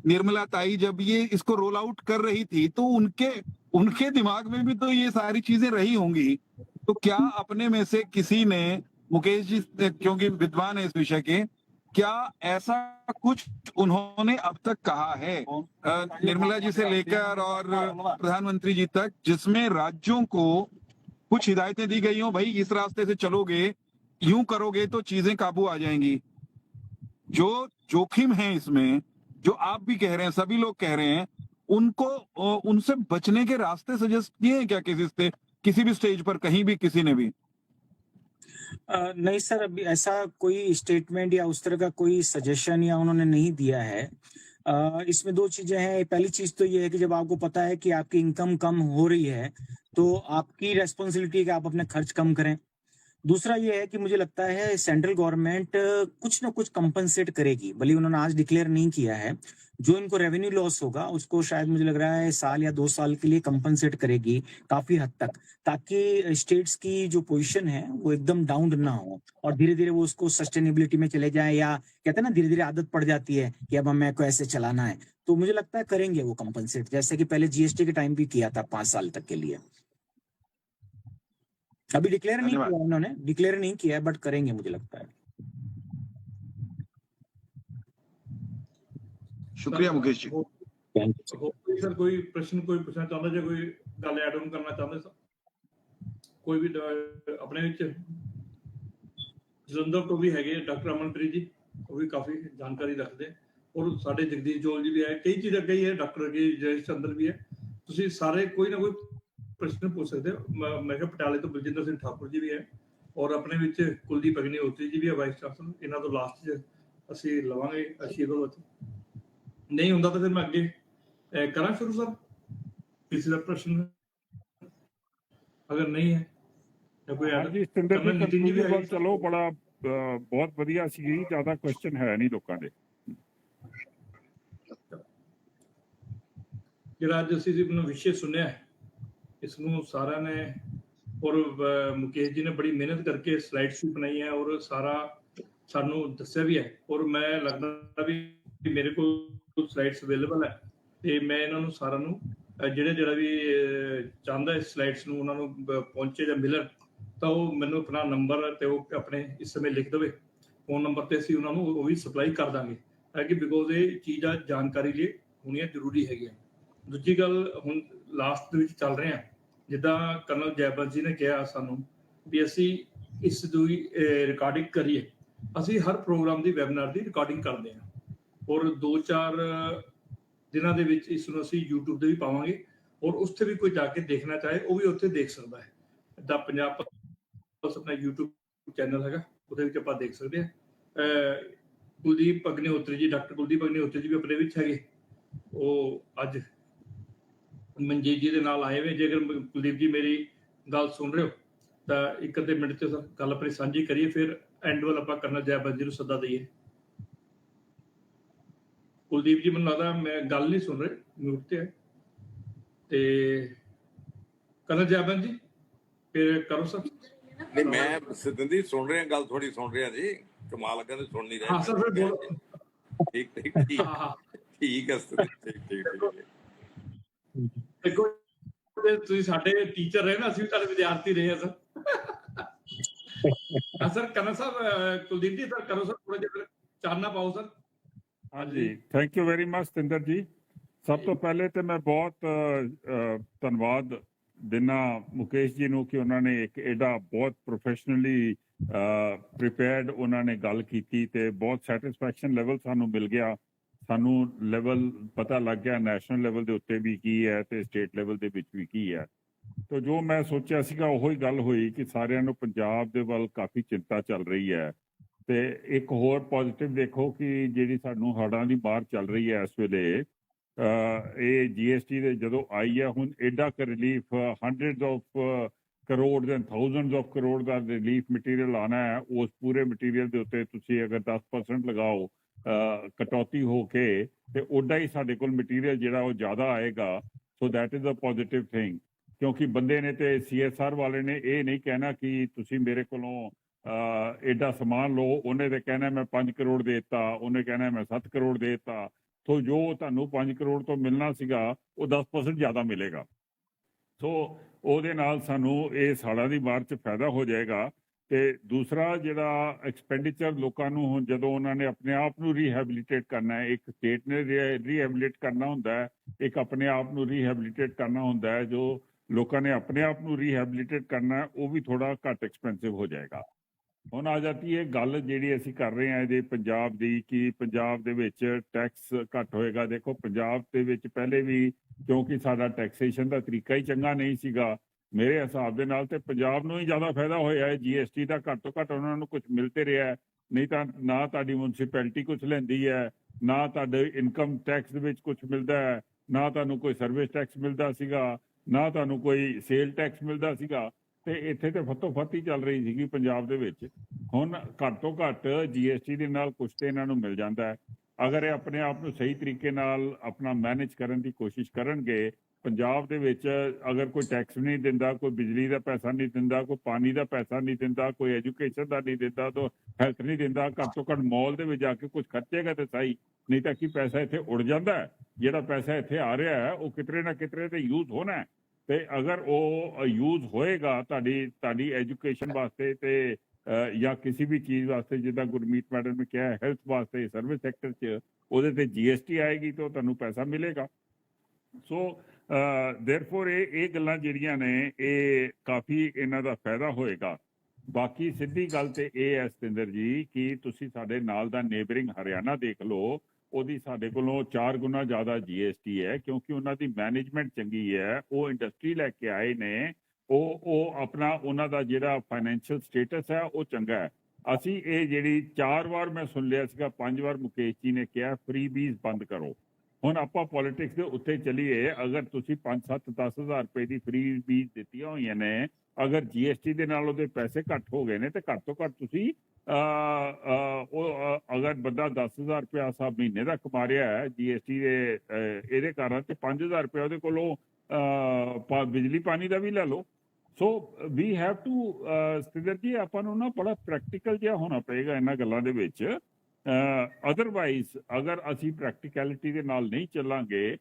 निर्मला ताई जब ये इसको रोल आउट कर रही थी, तो उनके दिमाग में भी तो ये सारी चीजें रही होंगी। तो क्या अपने में से किसी ने, मुकेश जी क्योंकि विद्वान है इस विषय के, क्या ऐसा कुछ उन्होंने अब तक कहा है निर्मला जी से लेकर और प्रधानमंत्री जी तक, जिसमें राज्यों को कुछ हिदायतें दी गई हो, भाई इस रास्ते से चलोगे, यूं करोगे तो चीजें काबू आ जाएंगी। जो जोखिम है इसमें, जो आप भी कह रहे हैं, सभी लोग कह रहे हैं, उनको उनसे बचने के रास्ते सजेस्ट किए हैं क्या किसी भी स्टेज पर, कहीं भी किसी ने भी? नहीं सर, अभी ऐसा कोई स्टेटमेंट या उस तरह का कोई सजेशन या उन्होंने नहीं दिया है। इसमें दो चीजें हैं। पहली चीज तो ये है कि जब आपको पता है कि आपकी इनकम कम हो रही है तो आपकी रेस्पॉन्सिबिलिटी है कि आप अपने खर्च कम करें। दूसरा ये है कि मुझे लगता है सेंट्रल गवर्नमेंट कुछ ना कुछ कंपनसेट करेगी, भले उन्होंने आज डिक्लेयर नहीं किया है। जो इनको रेवेन्यू लॉस होगा उसको शायद मुझे लग रहा है साल या 2 साल के लिए कंपनसेट करेगी काफी हद तक, ताकि स्टेट्स की जो पोजीशन है वो एकदम डाउन ना हो और धीरे धीरे वो उसको सस्टेनेबिलिटी में चले जाए, या कहते हैं ना धीरे धीरे आदत पड़ जाती है कि अब हमें को ऐसे चलाना है। तो मुझे लगता है करेंगे वो कंपनसेट, जैसे कि पहले GST के टाइम भी किया था 5 साल तक के लिए। अभी डिक्लेयर नहीं किया उन्होंने, डिक्लेयर नहीं किया है, बट करेंगे मुझे लगता है। शुक्रिया Mukesh ji. Thank you. Sir कोई प्रश्न कोई पूछना चाहता जे, कोई गल ऐड ऑन करना चाहते सर, कोई भी अपने विच जलंधर तो भी हैगे डॉक्टर अमनप्रीत जी, वो भी काफी जानकारी रखते हैं, और साडे जगदीश जोल जी भी है, कई चीज़ अगे ही है, डॉक्टर अगे जयेश चंद्र भी है। तुसीं सारे कोई ना कोई प्रश्न पूछ सकते हो। मैं क्या पटाले तो बलजिंदर सिंह ठाकुर जी भी है, और अपने विच कुलदीप अग्निहोत्री जी भी है वाइस चांसलर, इन्हों तो लास्ट ਅਸੀਂ ਲਵਾਂਗੇ ਆਸ਼ੀਰਵਾਦ ਉੱਥੇ। ਨਹੀਂ ਹੁੰਦਾ ਤਾਂ ਫਿਰ ਮੈਂ ਅੱਗੇ ਕਰਾਂ ਸ਼ੁਰੂ ਸਰ ਕਿਸੇ ਦਾ ਪ੍ਰਸ਼ਨ ਅਗਰ ਨਹੀਂ ਹੈ ਤਾਂ ਕੋਈ ਹਾਂਜੀ ਸਤਿੰਦਰ ਜੀ, ਕਰਨਲ ਨਿਤਿਨ ਜੀ ਵੀ conclusion ਹੈਗੇ ਵੱਲ ਚਲੋ, ਬੜਾ ਬਹੁਤ ਵਧੀਆ ਸੀ, ਜ਼ਿਆਦਾ ਕੁਐਸਚਨ ਹੈ ਨਹੀਂ ਲੋਕਾਂ ਦੇ। ਜਿਹੜਾ ਅੱਜ ਅਸੀਂ ਆਪਣਾ ਵਿਸ਼ੇ ਸੁਣਿਆ ਹੈ, ਇਸ ਨੂੰ ਸਾਰਿਆਂ ਨੇ ਔਰ ਮੁਕੇਸ਼ ਜੀ ਨੇ ਬੜੀ ਮਿਹਨਤ ਕਰਕੇ ਸਲਾਈਡ ਸ਼ੂ ਬਣਾਈ ਹੈ ਔਰ ਸਾਰਾ ਸਾਨੂੰ ਦੱਸਿਆ ਵੀ ਹੈ ਔਰ ਮੈਂ ਲੱਗਦਾ ਵੀ ਮੇਰੇ ਕੋਲ ਸਲਾਈਡਸ ਅਵੇਲੇਬਲ ਹੈ ਤੇ ਮੈਂ ਇਹਨਾਂ ਨੂੰ ਸਾਰਿਆਂ ਨੂੰ ਜਿਹੜਾ ਵੀ ਚਾਹੁੰਦਾ ਇਸ ਸਲਾਈਡਸ ਨੂੰ ਉਹਨਾਂ ਨੂੰ ਪਹੁੰਚੇ ਜਾਂ ਮਿਲਣ ਤਾਂ ਉਹ ਮੈਨੂੰ ਆਪਣਾ ਨੰਬਰ ਤੇ ਉਹ ਆਪਣੇ ਇਸ ਸਮੇਂ ਲਿਖ ਦੇਵੇ ਫੋਨ ਨੰਬਰ ਤੇ, ਅਸੀਂ ਉਹਨਾਂ ਨੂੰ ਉਹ ਵੀ ਸਪਲਾਈ ਕਰ ਦਾਂਗੇ ਤਾਂ ਕਿ ਬਿਕੋਜ਼ ਇਹ ਚੀਜ਼ਾਂ ਜਾਣਕਾਰੀ ਲਈ ਹੋਣੀਆਂ ਜ਼ਰੂਰੀ ਹੈਗੀਆਂ। ਦੂਜੀ ਗੱਲ, ਹੁਣ ਲਾਸਟ ਦੇ ਵਿੱਚ ਚੱਲ ਰਹੇ ਹਾਂ, ਜਿੱਦਾਂ ਕਰਨਲ ਜੈਬੰਸ ਜੀ ਨੇ ਕਿਹਾ ਸਾਨੂੰ ਵੀ ਅਸੀਂ ਇਸ ਦੀ ਰਿਕਾਰਡਿੰਗ ਕਰੀਏ। ਅਸੀਂ ਹਰ ਪ੍ਰੋਗਰਾਮ ਦੀ ਵੈਬਿਨਾਰ ਦੀ ਰਿਕਾਰਡਿੰਗ ਕਰਦੇ ਹਾਂ ਔਰ 2-4 ਦਿਨਾਂ ਦੇ ਵਿੱਚ ਇਸ ਨੂੰ ਅਸੀਂ YouTube ਤੇ ਵੀ ਪਾਵਾਂਗੇ ਔਰ ਉਸ ਤੇ ਵੀ ਕੋਈ ਜਾ ਕੇ ਦੇਖਣਾ ਚਾਹੇ ਉਹ ਵੀ ਉੱਥੇ ਦੇਖ ਸਕਦਾ ਹੈ। ਦਾ ਪੰਜਾਬ ਪੁਲਿਸ ਆਪਣਾ YouTube ਚੈਨਲ ਹੈਗਾ, ਉਹਦੇ ਵਿੱਚ ਆਪਾਂ ਦੇਖ ਸਕਦੇ ਹਾਂ। ਕੁਲਦੀਪ ਅਗਨੀਹੋਤਰੀ ਜੀ, ਡਾਕਟਰ ਕੁਲਦੀਪ ਅਗਨੀਹੋਤਰੀ ਜੀ ਵੀ ਆਪਣੇ ਵਿੱਚ ਹੈਗੇ, ਉਹ ਅੱਜ ਮਨਜੀਤ ਜੀ ਦੇ ਨਾਲ ਆਏ ਹੋਏ। ਜੇਕਰ ਕੁਲਦੀਪ ਜੀ ਮੇਰੀ ਗੱਲ ਸੁਣ ਰਹੇ ਹੋ ਤਾਂ ਇੱਕ ਅੱਧੇ ਮਿੰਟ 'ਚ ਗੱਲ ਆਪਣੀ ਸਾਂਝੀ ਕਰੀਏ, ਫਿਰ ਐਂਡ ਵੱਲ ਆਪਾਂ ਕਰਨਲ ਜੈਬੰਸ ਜੀ ਨੂੰ ਸੱਦਾ ਦਈਏ। ਕੁਲਦੀਪ ਜੀ ਮੈਨੂੰ ਲੱਗਦਾ ਮੈਂ ਗੱਲ ਨਹੀਂ ਸੁਣ ਰਹੇ, ਮਿਊਟ ਤੇ ਹੈ। ਤੇ ਕਰਨਲ ਜੈਬੰਸ ਜੀ ਫਿਰ ਕਰੋ ਸਰ। ਨਹੀਂ, ਮੈਂ ਸਤਿੰਦਰ ਸੁਣ ਰਿਹਾ, ਗੱਲ ਥੋੜੀ ਸੁਣ ਰਿਹਾ ਜੀ, ਕਮਾਲ ਲੱਗਾ ਤੇ ਸੁਣ ਨਹੀਂ ਰਿਹਾ। ਹਾਂ ਸਰ ਫਿਰ ਬੋਲੋ। ਠੀਕ ਠੀਕ ਠੀਕ ਠੀਕ ਹੈ ਸਤਿੰਦਰ, ਠੀਕ ਠੀਕ। ਦੇਖੋ ਤੁਸੀਂ ਸਾਡੇ ਟੀਚਰ ਰਹੇ ਨਾ, ਅਸੀਂ ਵੀ ਤੁਹਾਡੇ ਵਿਦਿਆਰਥੀ ਰਹੇ ਹਾਂ ਸਰ। ਸਰ ਕਰਨਲ ਸਾਹਿਬ, ਕੁਲਦੀਪ ਜੀ ਸਰ ਕਰੋ ਸਰ, ਥੋੜਾ ਜਿਹਾ ਚਾਨਣਾ ਪਾਓ ਸਰ। ਹਾਂਜੀ, thank you very much Satinder ਜੀ। ਸਭ ਤੋਂ ਪਹਿਲੇ ਤੇ ਮੈਂ ਬਹੁਤ ਧੰਨਵਾਦ ਦਿਨਾ ਮੁਕੇਸ਼ ਜੀ ਨੂੰ ਕਿ ਉਹਨਾਂ ਨੇ ਇੱਕ ਐਡਾ ਬਹੁਤ ਪ੍ਰੋਫੈਸ਼ਨਲੀ ਪ੍ਰੀਪੇਅਰਡ ਉਹਨਾਂ ਨੇ ਗੱਲ ਕੀਤੀ ਤੇ ਬਹੁਤ ਸੈਟੀਸਫੈਕਸ਼ਨ ਲੈਵਲ ਸਾਨੂੰ ਮਿਲ ਗਿਆ। ਸਾਨੂੰ ਲੈਵਲ ਪਤਾ ਲੱਗ ਗਿਆ ਨੈਸ਼ਨਲ ਲੈਵਲ ਦੇ ਉੱਤੇ ਵੀ ਕੀ ਹੈ ਤੇ ਸਟੇਟ ਲੈਵਲ ਦੇ ਵਿੱਚ ਵੀ ਕੀ ਹੈ। ਤੋ ਜੋ ਮੈਂ ਸੋਚਿਆ ਸੀਗਾ ਉਹੀ ਗੱਲ ਹੋਈ ਕਿ ਸਾਰਿਆਂ ਨੂੰ ਪੰਜਾਬ ਦੇ ਵੱਲ ਕਾਫੀ ਚਿੰਤਾ ਚੱਲ ਰਹੀ ਹੈ। ਤੇ ਇੱਕ ਹੋਰ ਪੋਜ਼ਿਟਿਵ ਦੇਖੋ ਕਿ ਜਿਹੜੀ ਸਾਨੂੰ ਹੜ੍ਹਾਂ ਦੀ ਮਾਰ ਚੱਲ ਰਹੀ ਹੈ ਇਸ ਵੇਲੇ, ਇਹ GST ਦੇ ਜਦੋਂ ਆਈ ਹੈ ਹੁਣ ਐਡਾ ਕੁ relief, hundreds of crores and thousands of crores the relief material ਆਉਣਾ ਹੈ। ਉਸ ਪੂਰੇ ਮਟੀਰੀਅਲ ਦੇ ਉੱਤੇ ਤੁਸੀਂ ਅਗਰ 10% ਲਗਾਓ ਕਟੌਤੀ ਹੋ ਕੇ ਤੇ ਉੱਡਾ ਹੀ ਸਾਡੇ ਕੋਲ ਮਟੀਰੀਅਲ ਜਿਹੜਾ ਉਹ ਜ਼ਿਆਦਾ ਆਏਗਾ। So that is a positive thing, ਕਿਉਂਕਿ ਬੰਦੇ ਨੇ ਤੇ CSR ਵਾਲੇ ਨੇ ਇਹ ਨਹੀਂ ਕਹਿਣਾ ਕਿ ਤੁਸੀਂ ਮੇਰੇ ਕੋਲੋਂ ਐਡਾ ਸਮਾਨ ਲਓ, ਉਹਨੇ ਤੇ ਕਹਿਣਾ ਮੈਂ 5 ਕਰੋੜ ਦੇ ਦਿੱਤਾ, ਉਹਨੇ ਕਹਿਣਾ ਮੈਂ 7 ਕਰੋੜ ਦੇ ਦਿੱਤਾ। ਸੋ ਜੋ ਤੁਹਾਨੂੰ 5 ਕਰੋੜ ਤੋਂ ਮਿਲਣਾ ਸੀਗਾ ਉਹ 10% ਜ਼ਿਆਦਾ ਮਿਲੇਗਾ। ਸੋ ਉਹਦੇ ਨਾਲ ਸਾਨੂੰ ਇਹ ਸਾਲਾਂ ਦੀ ਮਾਰ 'ਚ ਫਾਇਦਾ ਹੋ ਜਾਏਗਾ। ਤੇ ਦੂਸਰਾ ਜਿਹੜਾ ਐਕਸਪੈਂਡੀਚਰ ਲੋਕਾਂ ਨੂੰ ਹੁਣ ਜਦੋਂ ਉਹਨਾਂ ਨੇ ਆਪਣੇ ਆਪ ਨੂੰ ਰੀਹੈਬਿਲਿਟੇਟ ਕਰਨਾ ਹੈ, ਇੱਕ ਸਟੇਟ ਨੇ ਰੀਹੈਬਿਲਿਟ ਕਰਨਾ ਹੁੰਦਾ ਹੈ, ਇੱਕ ਆਪਣੇ ਆਪ ਨੂੰ ਰੀਹੈਬਿਲਿਟੇਟ ਕਰਨਾ ਹੁੰਦਾ ਹੈ। ਜੋ ਲੋਕਾਂ ਨੇ ਆਪਣੇ ਆਪ ਨੂੰ ਰੀਹੈਬਿਲਿਟੇਟ ਕਰਨਾ ਉਹ ਵੀ ਥੋੜਾ ਘੱਟ ਐਕਸਪੈਂਸਿਵ ਹੋ ਜਾਏਗਾ। ਹੁਣ ਆ ਜਾਂਦੀ ਹੈ ਗੱਲ ਜਿਹੜੀ ਅਸੀਂ ਕਰ ਰਹੇ ਹਾਂ ਇਹਦੇ ਪੰਜਾਬ ਦੀ ਕਿ ਪੰਜਾਬ ਦੇ ਵਿੱਚ ਟੈਕਸ ਘੱਟ ਹੋਏਗਾ। ਦੇਖੋ ਪੰਜਾਬ ਦੇ ਵਿੱਚ ਪਹਿਲੇ ਵੀ ਕਿਉਂਕਿ ਸਾਡਾ ਟੈਕਸੇਸ਼ਨ ਦਾ ਤਰੀਕਾ ਹੀ ਚੰਗਾ ਨਹੀਂ ਸੀਗਾ, ਮੇਰੇ ਹਿਸਾਬ ਦੇ ਨਾਲ ਤੇ ਪੰਜਾਬ ਨੂੰ ਹੀ ਜ਼ਿਆਦਾ ਫਾਇਦਾ ਹੋਇਆ ਹੈ GST ਦਾ। ਘੱਟ ਤੋਂ ਘੱਟ ਉਹਨਾਂ ਨੂੰ ਕੁਝ ਮਿਲ ਤੇ ਰਿਹਾ ਹੈ, ਨਹੀਂ ਤਾਂ ਨਾ ਤੁਹਾਡੀ ਮਿਊਨਿਸਪੈਲਿਟੀ ਕੁਝ ਲੈਂਦੀ ਹੈ, ਨਾ ਤੁਹਾਡੇ ਇਨਕਮ ਟੈਕਸ ਦੇ ਵਿੱਚ ਕੁਝ ਮਿਲਦਾ ਹੈ, ਨਾ ਤੁਹਾਨੂੰ ਕੋਈ ਸਰਵਿਸ ਟੈਕਸ ਮਿਲਦਾ ਸੀਗਾ, ਨਾ ਤੁਹਾਨੂੰ ਕੋਈ ਸੇਲ ਟੈਕਸ ਮਿਲਦਾ ਸੀਗਾ। ਤੇ ਇੱਥੇ ਤੇ ਫੱਤੋ ਫੱਤੀ ਚੱਲ ਰਹੀ ਸੀਗੀ ਪੰਜਾਬ ਦੇ ਵਿੱਚ। ਹੁਣ ਘੱਟ ਤੋਂ ਘੱਟ GST ਦੇ ਨਾਲ ਕੁਝ ਤੇ ਇਹਨਾਂ ਨੂੰ ਮਿਲ ਜਾਂਦਾ ਹੈ। ਅਗਰ ਇਹ ਆਪਣੇ ਆਪ ਨੂੰ ਸਹੀ ਤਰੀਕੇ ਨਾਲ ਆਪਣਾ ਮੈਨੇਜ ਕਰਨ ਦੀ ਕੋਸ਼ਿਸ਼ ਕਰਨਗੇ, ਪੰਜਾਬ ਦੇ ਵਿੱਚ ਅਗਰ ਕੋਈ ਟੈਕਸ ਨਹੀਂ ਦਿੰਦਾ, ਕੋਈ ਬਿਜਲੀ ਦਾ ਪੈਸਾ ਨਹੀਂ ਦਿੰਦਾ, ਕੋਈ ਪਾਣੀ ਦਾ ਪੈਸਾ ਨਹੀਂ ਦਿੰਦਾ, ਕੋਈ ਐਜੂਕੇਸ਼ਨ ਦਾ ਨਹੀਂ ਦਿੰਦਾ, ਤਾਂ ਹੈਲਥ ਨਹੀਂ ਦਿੰਦਾ, ਘੱਟ ਤੋਂ ਘੱਟ ਮਾਲ ਦੇ ਵਿੱਚ ਜਾ ਕੇ ਕੁਝ ਖਰਚੇਗਾ ਤੇ ਸਹੀ, ਨਹੀਂ ਤਾਂ ਕੀ ਪੈਸਾ ਇੱਥੇ ਉੜ ਜਾਂਦਾ ਹੈ। ਜਿਹੜਾ ਪੈਸਾ ਇੱਥੇ ਆ ਰਿਹਾ ਹੈ ਉਹ ਕਿਤੇ ਨਾ ਕਿਤੇ ਤੇ ਯੂਜ਼ ਹੋਣਾ ਹੈ। ਤੇ ਅਗਰ ਉਹ ਯੂਜ਼ ਹੋਏਗਾ ਤੁਹਾਡੀ ਐਜੂਕੇਸ਼ਨ ਵਾਸਤੇ ਤੇ ਜਾਂ ਕਿਸੇ ਵੀ ਚੀਜ਼ ਵਾਸਤੇ, ਜਿੱਦਾਂ ਗੁਰਮੀਤ ਮੈਡਮ ਨੇ ਕਿਹਾ ਹੈਲਥ ਵਾਸਤੇ, ਸਰਵਿਸ ਸੈਕਟਰ 'ਚ ਉਹਦੇ ਤੇ GST ਆਏਗੀ ਤਾਂ ਤੁਹਾਨੂੰ ਪੈਸਾ ਮਿਲੇਗਾ। ਸੋ ਦੇਅਰਫੋਰ ਇਹ ਗੱਲਾਂ ਜਿਹੜੀਆਂ ਨੇ ਇਹ ਕਾਫੀ ਇਹਨਾਂ ਦਾ ਫਾਇਦਾ ਹੋਏਗਾ। ਬਾਕੀ ਸਿੱਧੀ ਗੱਲ ਤੇ ਇਹ ਹੈ ਸਤਿੰਦਰ ਜੀ ਕਿ ਤੁਸੀਂ ਸਾਡੇ ਨਾਲ ਦਾ ਨੇਬਰਿੰਗ ਹਰਿਆਣਾ ਦੇਖ ਲਓ, ਉਹਦੀ ਸਾਡੇ ਕੋਲੋਂ 4 ਗੁਣਾ ਜ਼ਿਆਦਾ GST ਹੈ, ਕਿਉਂਕਿ ਉਹਨਾਂ ਦੀ ਮੈਨੇਜਮੈਂਟ ਚੰਗੀ ਹੈ। ਉਹ ਇੰਡਸਟਰੀ ਲੈ ਕੇ ਆਏ ਨੇ, ਉਹ ਆਪਣਾ ਉਹਨਾਂ ਦਾ ਜਿਹੜਾ ਫਾਈਨੈਂਸ਼ੀਅਲ ਸਟੇਟਸ ਹੈ ਉਹ ਚੰਗਾ ਹੈ। ਅਸੀਂ ਇਹ ਜਿਹੜੀ 4 ਵਾਰ ਮੈਂ ਸੁਣ ਲਿਆ ਸੀਗਾ, 5 ਵਾਰ ਮੁਕੇਸ਼ ਜੀ ਨੇ ਕਿਹਾ ਫ੍ਰੀ ਬੀਜ਼ ਬੰਦ ਕਰੋ। ਹੁਣ ਆਪਾਂ ਪੋਲਿਟਿਕਸ ਦੇ ਉੱਤੇ ਚੱਲੀਏ, ਅਗਰ ਤੁਸੀਂ 5 7 10 ਹਜ਼ਾਰ ਰੁਪਏ ਦੀ ਫ੍ਰੀ ਬੀਜ਼ ਦਿੱਤੀਆਂ ਹੋਈਆਂ ਨੇ, ਅਗਰ GST ਦੇ ਨਾਲ ਉਹਦੇ ਪੈਸੇ ਘੱਟ ਹੋ ਗਏ ਨੇ, ਤੇ ਘੱਟ ਤੋਂ ਘੱਟ ਤੁਸੀਂ ਅਗਰ ਬੰਦਾ 10,000 ਰੁਪਇਆ ਸਭ ਮਹੀਨੇ ਦਾ ਕਮਾ ਰਿਹਾ ਹੈ GST ਦੇ ਇਹਦੇ ਕਾਰਨ, ਤੇ 5,000 ਰੁਪਇਆ ਉਹਦੇ ਕੋਲੋਂ ਬਿਜਲੀ ਪਾਣੀ ਦਾ ਵੀ ਲੈ ਲਓ। ਸੋ ਵੀ ਹੈਵ ਟੂ ਸਤਿੰਦਰ ਜੀ, ਆਪਾਂ ਨੂੰ ਨਾ ਬੜਾ ਪ੍ਰੈਕਟੀਕਲ ਜਿਹਾ ਹੋਣਾ ਪਏਗਾ ਇਹਨਾਂ ਗੱਲਾਂ ਦੇ ਵਿੱਚ। ਅਦਰਵਾਈਜ਼ ਅਗਰ ਅਸੀਂ ਪ੍ਰੈਕਟੀਕੈਲਿਟੀ ਦੇ ਨਾਲ ਨਹੀਂ ਚੱਲਾਂਗੇ,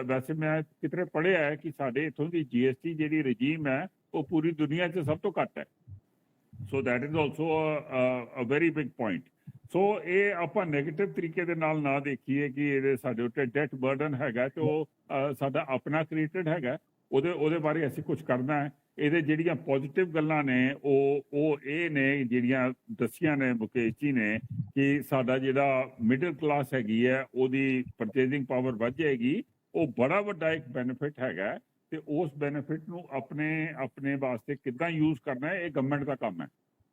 ਵੈਸੇ ਮੈਂ ਕਿਤੇ ਪੜ੍ਹਿਆ ਹੈ ਕਿ ਸਾਡੇ ਇੱਥੋਂ ਦੀ GST ਜਿਹੜੀ ਰਜੀਮ ਹੈ ਉਹ ਪੂਰੀ ਦੁਨੀਆ 'ਚ ਸਭ ਤੋਂ ਘੱਟ ਹੈ। So that is also a very big point. So ਇਹ ਆਪਾਂ ਨੈਗੇਟਿਵ ਤਰੀਕੇ ਦੇ ਨਾਲ ਨਾ ਦੇਖੀਏ ਕਿ ਇਹਦੇ ਸਾਡੇ ਉੱਤੇ ਡੈਟ ਬਰਡਨ ਹੈਗਾ, ਤੇ ਉਹ ਸਾਡਾ ਆਪਣਾ ਕ੍ਰੀਏਟਡ ਹੈਗਾ, ਉਹਦੇ ਬਾਰੇ ਅਸੀਂ ਕੁਝ ਕਰਨਾ ਹੈ। ਇਹਦੇ ਜਿਹੜੀਆਂ ਪੋਜ਼ਿਟਿਵ ਗੱਲਾਂ ਨੇ ਉਹ ਇਹ ਨੇ ਜਿਹੜੀਆਂ ਦੱਸੀਆਂ ਨੇ ਮੁਕੇਸ਼ ਜੀ ਨੇ, ਕਿ ਸਾਡਾ ਜਿਹੜਾ ਮਿਡਲ ਕਲਾਸ ਹੈਗੀ ਹੈ ਉਹਦੀ ਪਰਚੇਜ਼ਿੰਗ ਪਾਵਰ ਵੱਧ ਜਾਏਗੀ। ਉਹ ਬੜਾ ਵੱਡਾ ਇੱਕ ਬੈਨੀਫਿਟ ਹੈਗਾ, ਤੇ ਉਸ ਬੈਨੀਫਿਟ ਨੂੰ ਆਪਣੇ ਵਾਸਤੇ ਕਿੱਦਾਂ ਯੂਜ਼ ਕਰਨਾ ਹੈ, ਇਹ ਗਵਰਨਮੈਂਟ ਦਾ ਕੰਮ ਹੈ,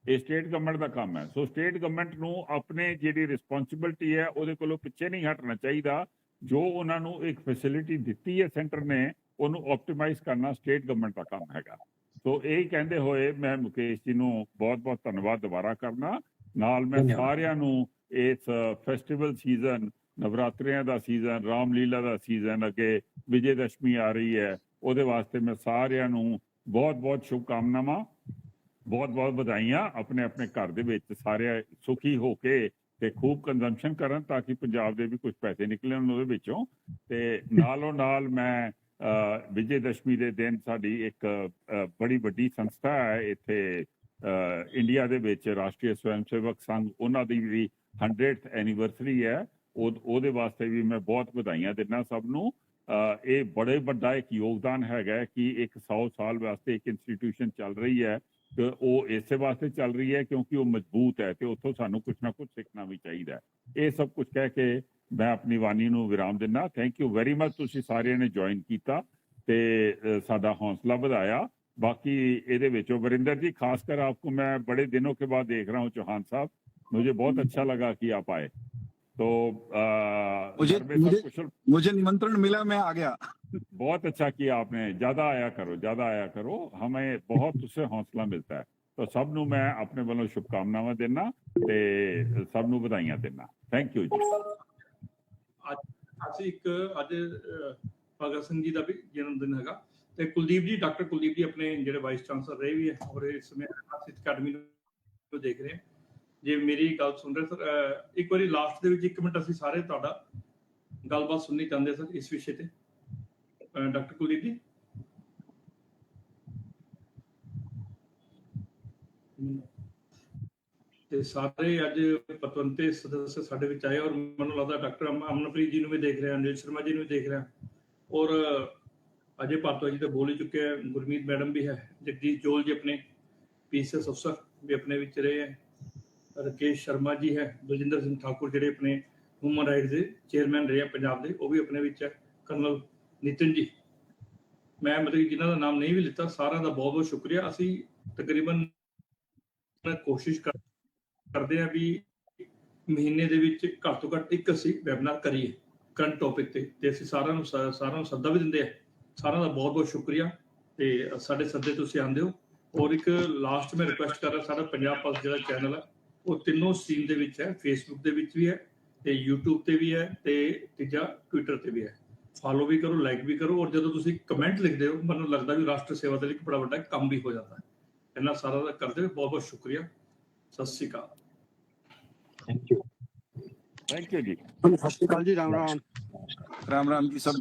ਇਹ ਸਟੇਟ ਗਵਰਨਮੈਂਟ ਦਾ ਕੰਮ ਹੈ। ਸੋ ਸਟੇਟ ਗਵਰਨਮੈਂਟ ਨੂੰ ਆਪਣੇ ਜਿਹੜੀ ਰਿਸਪੌਂਸਿਬਿਲਟੀ ਹੈ ਉਹਦੇ ਕੋਲੋਂ ਪਿੱਛੇ ਨਹੀਂ ਹਟਣਾ ਚਾਹੀਦਾ। ਜੋ ਉਹਨਾਂ ਨੂੰ ਇੱਕ ਫੈਸਿਲਿਟੀ ਦਿੱਤੀ ਹੈ ਸੈਂਟਰ ਨੇ, ਉਹਨੂੰ ਆਪਟੀਮਾਈਜ਼ ਕਰਨਾ ਸਟੇਟ ਗਵਰਨਮੈਂਟ ਦਾ ਕੰਮ ਹੈਗਾ। ਸੋ ਇਹ ਕਹਿੰਦੇ ਹੋਏ ਮੈਂ ਮੁਕੇਸ਼ ਜੀ ਨੂੰ ਬਹੁਤ ਧੰਨਵਾਦ ਦੁਬਾਰਾ ਕਰਨਾ। ਨਾਲ ਮੈਂ ਸਾਰਿਆਂ ਨੂੰ ਇਸ ਫੈਸਟੀਵਲ ਸੀਜ਼ਨ, ਨਵਰਾਤਰਿਆਂ ਦਾ ਸੀਜ਼ਨ, ਰਾਮਲੀਲਾ ਦਾ ਸੀਜ਼ਨ, ਅੱਗੇ ਵਿਜੇ ਦਸ਼ਮੀ ਆ ਰਹੀ ਹੈ, ਉਹਦੇ ਵਾਸਤੇ ਮੈਂ ਸਾਰਿਆਂ ਨੂੰ ਬਹੁਤ ਸ਼ੁਭਕਾਮਨਾਵਾਂ, ਬਹੁਤ ਵਧਾਈਆਂ। ਆਪਣੇ ਘਰ ਦੇ ਵਿੱਚ ਸਾਰੇ ਸੁਖੀ ਹੋ ਕੇ ਤੇ ਖੂਬ ਕੰਜ਼ੰਪਸ਼ਨ ਕਰਨ, ਤਾਂ ਕਿ ਪੰਜਾਬ ਦੇ ਵੀ ਕੁਝ ਪੈਸੇ ਨਿਕਲਣ ਉਹਦੇ ਵਿੱਚੋਂ। ਤੇ ਨਾਲੋਂ ਨਾਲ ਮੈਂ ਵਿਜੇ ਦਸ਼ਮੀ ਦੇ ਦਿਨ ਸਾਡੀ ਇੱਕ ਬੜੀ ਵੱਡੀ ਸੰਸਥਾ ਹੈ ਇੱਥੇ ਇੰਡੀਆ ਦੇ ਵਿੱਚ, ਰਾਸ਼ਟਰੀ ਸਵੈਮ ਸੇਵਕ ਸੰਘ, ਉਹਨਾਂ ਦੀ ਵੀ 100th ਐਨੀਵਰਸਰੀ ਹੈ। ਉਹਦੇ ਵਾਸਤੇ ਵੀ ਮੈਂ ਬਹੁਤ ਵਧਾਈਆਂ ਦਿੰਦਾ ਸਭ ਨੂੰ। ਇਹ ਬੜੇ ਵੱਡਾ ਇੱਕ ਯੋਗਦਾਨ ਹੈਗਾ ਕਿ ਇੱਕ 100 ਸਾਲ ਵਾਸਤੇ ਇੱਕ ਇੰਸਟੀਟਿਊਸ਼ਨ ਚੱਲ ਰਹੀ ਹੈ, ਤੇ ਉਹ ਇਸੇ ਵਾਸਤੇ ਚੱਲ ਰਹੀ ਹੈ ਕਿਉਂਕਿ ਉਹ ਮਜ਼ਬੂਤ ਹੈ, ਤੇ ਉੱਥੋਂ ਸਾਨੂੰ ਕੁਝ ਨਾ ਕੁਝ ਸਿੱਖਣਾ ਵੀ ਚਾਹੀਦਾ। ਇਹ ਸਭ ਕੁਝ ਕਹਿ ਕੇ ਮੈਂ ਆਪਣੀ ਬਾਣੀ ਨੂੰ ਵਿਰਾਮ ਦਿੰਦਾ। ਥੈਂਕ ਯੂ ਵੈਰੀ ਮਚ, ਤੁਸੀਂ ਸਾਰਿਆਂ ਨੇ ਜੁਆਇਨ ਕੀਤਾ ਤੇ ਸਾਡਾ ਹੌਸਲਾ ਵਧਾਇਆ। बाकी ਇਹਦੇ ਵਿੱਚੋਂ वरिंदर जी, खासकर आपको मैं बड़े दिनों के बाद देख रहा हूँ चौहान साहब, मुझे बहुत अच्छा लगा कि आप आए। तो मुझे निमंत्रण मिला, मैं आ गया। बहुत अच्छा किया आपने, ज्यादा आया करो, हमें बहुत उससे हौसला मिलता है। तो सब ਨੂੰ मैं अपने ਵੱਲੋਂ ਸ਼ੁਭਕਾਮਨਾਵਾਂ ਦੇਣਾ ਤੇ ਸਭ ਨੂੰ ਵਧਾਈਆਂ ਦੇਣਾ। ਥੈਂਕ ਯੂ ਜੀ। ਅਸੀਂ ਅੱਜ ਭਗਤ ਸਿੰਘ ਜੀ ਦਾ ਵੀ ਜਨਮ ਦਿਨ ਹੈਗਾ, ਤੇ ਕੁਲਦੀਪ ਜੀ, ਡਾਕਟਰ ਕੁਲਦੀਪ ਜੀ ਆਪਣੇ ਜਿਹੜੇ ਵਾਈਸ ਚਾਂਸਲਰ ਰਹੇ ਵੀ ਹੈ, ਔਰ ਇਸ ਸਮੇਂ ਅਕੈਡਮੀ ਨੂੰ ਦੇਖ ਰਹੇ। ਜੇ ਮੇਰੀ ਗੱਲ ਸੁਣ ਰਹੇ ਸਰ, ਇੱਕ ਵਾਰੀ ਲਾਸਟ ਦੇ ਵਿੱਚ 1 ਮਿੰਟ ਅਸੀਂ ਸਾਰੇ ਤੁਹਾਡਾ ਗੱਲਬਾਤ ਸੁਣਨੀ ਚਾਹੁੰਦੇ ਸਰ ਇਸ ਵਿਸ਼ੇ ਤੇ। ਡਾਕਟਰ ਕੁਲਦੀਪ ਜੀ। ਤੇ ਸਾਰੇ ਅੱਜ ਪਤਵੰਤੇ ਸਦस्य ਸਾਡੇ ਵਿੱਚ ਆਏ, ਔਰ ਮੈਨੂੰ ਲੱਗਦਾ ਡਾਕਟਰ ਅਮਨਪ੍ਰੀਤ ਜੀ ਨੂੰ ਵੀ ਦੇਖ ਰਿਹਾ, ਅਨਿਲ ਸ਼ਰਮਾ ਜੀ ਨੂੰ ਵੀ ਦੇਖ ਰਿਹਾ, ਔਰ अजय भारद्वाज जी तो बोल ही चुके हैं, गुरमीत मैडम भी है, जगदीश जोल जी अपने PCS अफसर भी अपने विच रहे हैं, राकेश शर्मा जी है, बलजिंदर सिंह ठाकुर ਜਿਹੜੇ अपने ह्यूमन राइट्स ਦੇ चेयरमैन रहे हैं पंजाब के, वो भी अपने विच है, कर्नल नितिन जी। मैं मतलब जिन्हों का नाम नहीं भी लिता, सारा का बहुत बहुत शुक्रिया। असी तकरीबन कोशिश करते हैं भी महीने ਦੇ ਵਿੱਚ ਘੱਟ ਤੋਂ ਘੱਟ ਇੱਕ ਅਸੀਂ ਵੈਬਿਨਾਰ ਕਰੀਏ ਕਰੰਟ ਟੌਪਿਕ ਤੇ ਅਸੀਂ ਸਾਰਿਆਂ ਨੂੰ ਸੱਦਾ ਵੀ ਦਿੰਦੇ ਆ। ਸਾਰਿਆਂ ਦਾ ਬਹੁਤ ਬਹੁਤ ਸ਼ੁਕਰੀਆ ਤੇ ਸਾਡੇ ਸੱਦੇ ਤੁਸੀਂ ਆਉਂਦੇ ਹੋ। ਔਰ ਇੱਕ ਲਾਸਟ ਮੈਂ ਰਿਕੁਐਸਟ ਕਰ ਰਿਹਾ, ਸਾਡਾ ਪੰਜਾਬ ਪਲਸ ਜਿਹੜਾ ਚੈਨਲ ਹੈ ਉਹ ਤਿੰਨੋਂ ਸਟ੍ਰੀਮ ਦੇ ਵਿੱਚ ਹੈ, ਫੇਸਬੁੱਕ ਦੇ ਵਿੱਚ ਵੀ ਹੈ ਤੇ YouTube ਤੇ ਵੀ ਹੈ ਤੇ ਤੀਜਾ ਟਵਿੱਟਰ ਤੇ ਵੀ ਹੈ। ਫਾਲੋ ਵੀ ਕਰੋ, ਲਾਈਕ ਵੀ ਕਰੋ, ਔਰ ਜਦੋਂ ਤੁਸੀਂ ਕਮੈਂਟ ਲਿਖਦੇ ਹੋ ਮੈਨੂੰ ਲੱਗਦਾ ਵੀ ਰਾਸ਼ਟਰ ਸੇਵਾ ਦੇ ਲਈ ਇੱਕ ਬੜਾ ਵੱਡਾ ਕੰਮ ਵੀ ਹੋ ਜਾਂਦਾ ਹੈ। ਇਹਨਾਂ ਸਾਰਾ ਦਾ ਕਰਦੇ ਹੋਏ ਬਹੁਤ ਬਹੁਤ ਸ਼ੁਕਰੀਆ। ਸਤਿ ਸ਼੍ਰੀ ਅਕਾਲ। थैंक यू जी। सत श्री अकाल जी। राम राम। राम राम जी सब।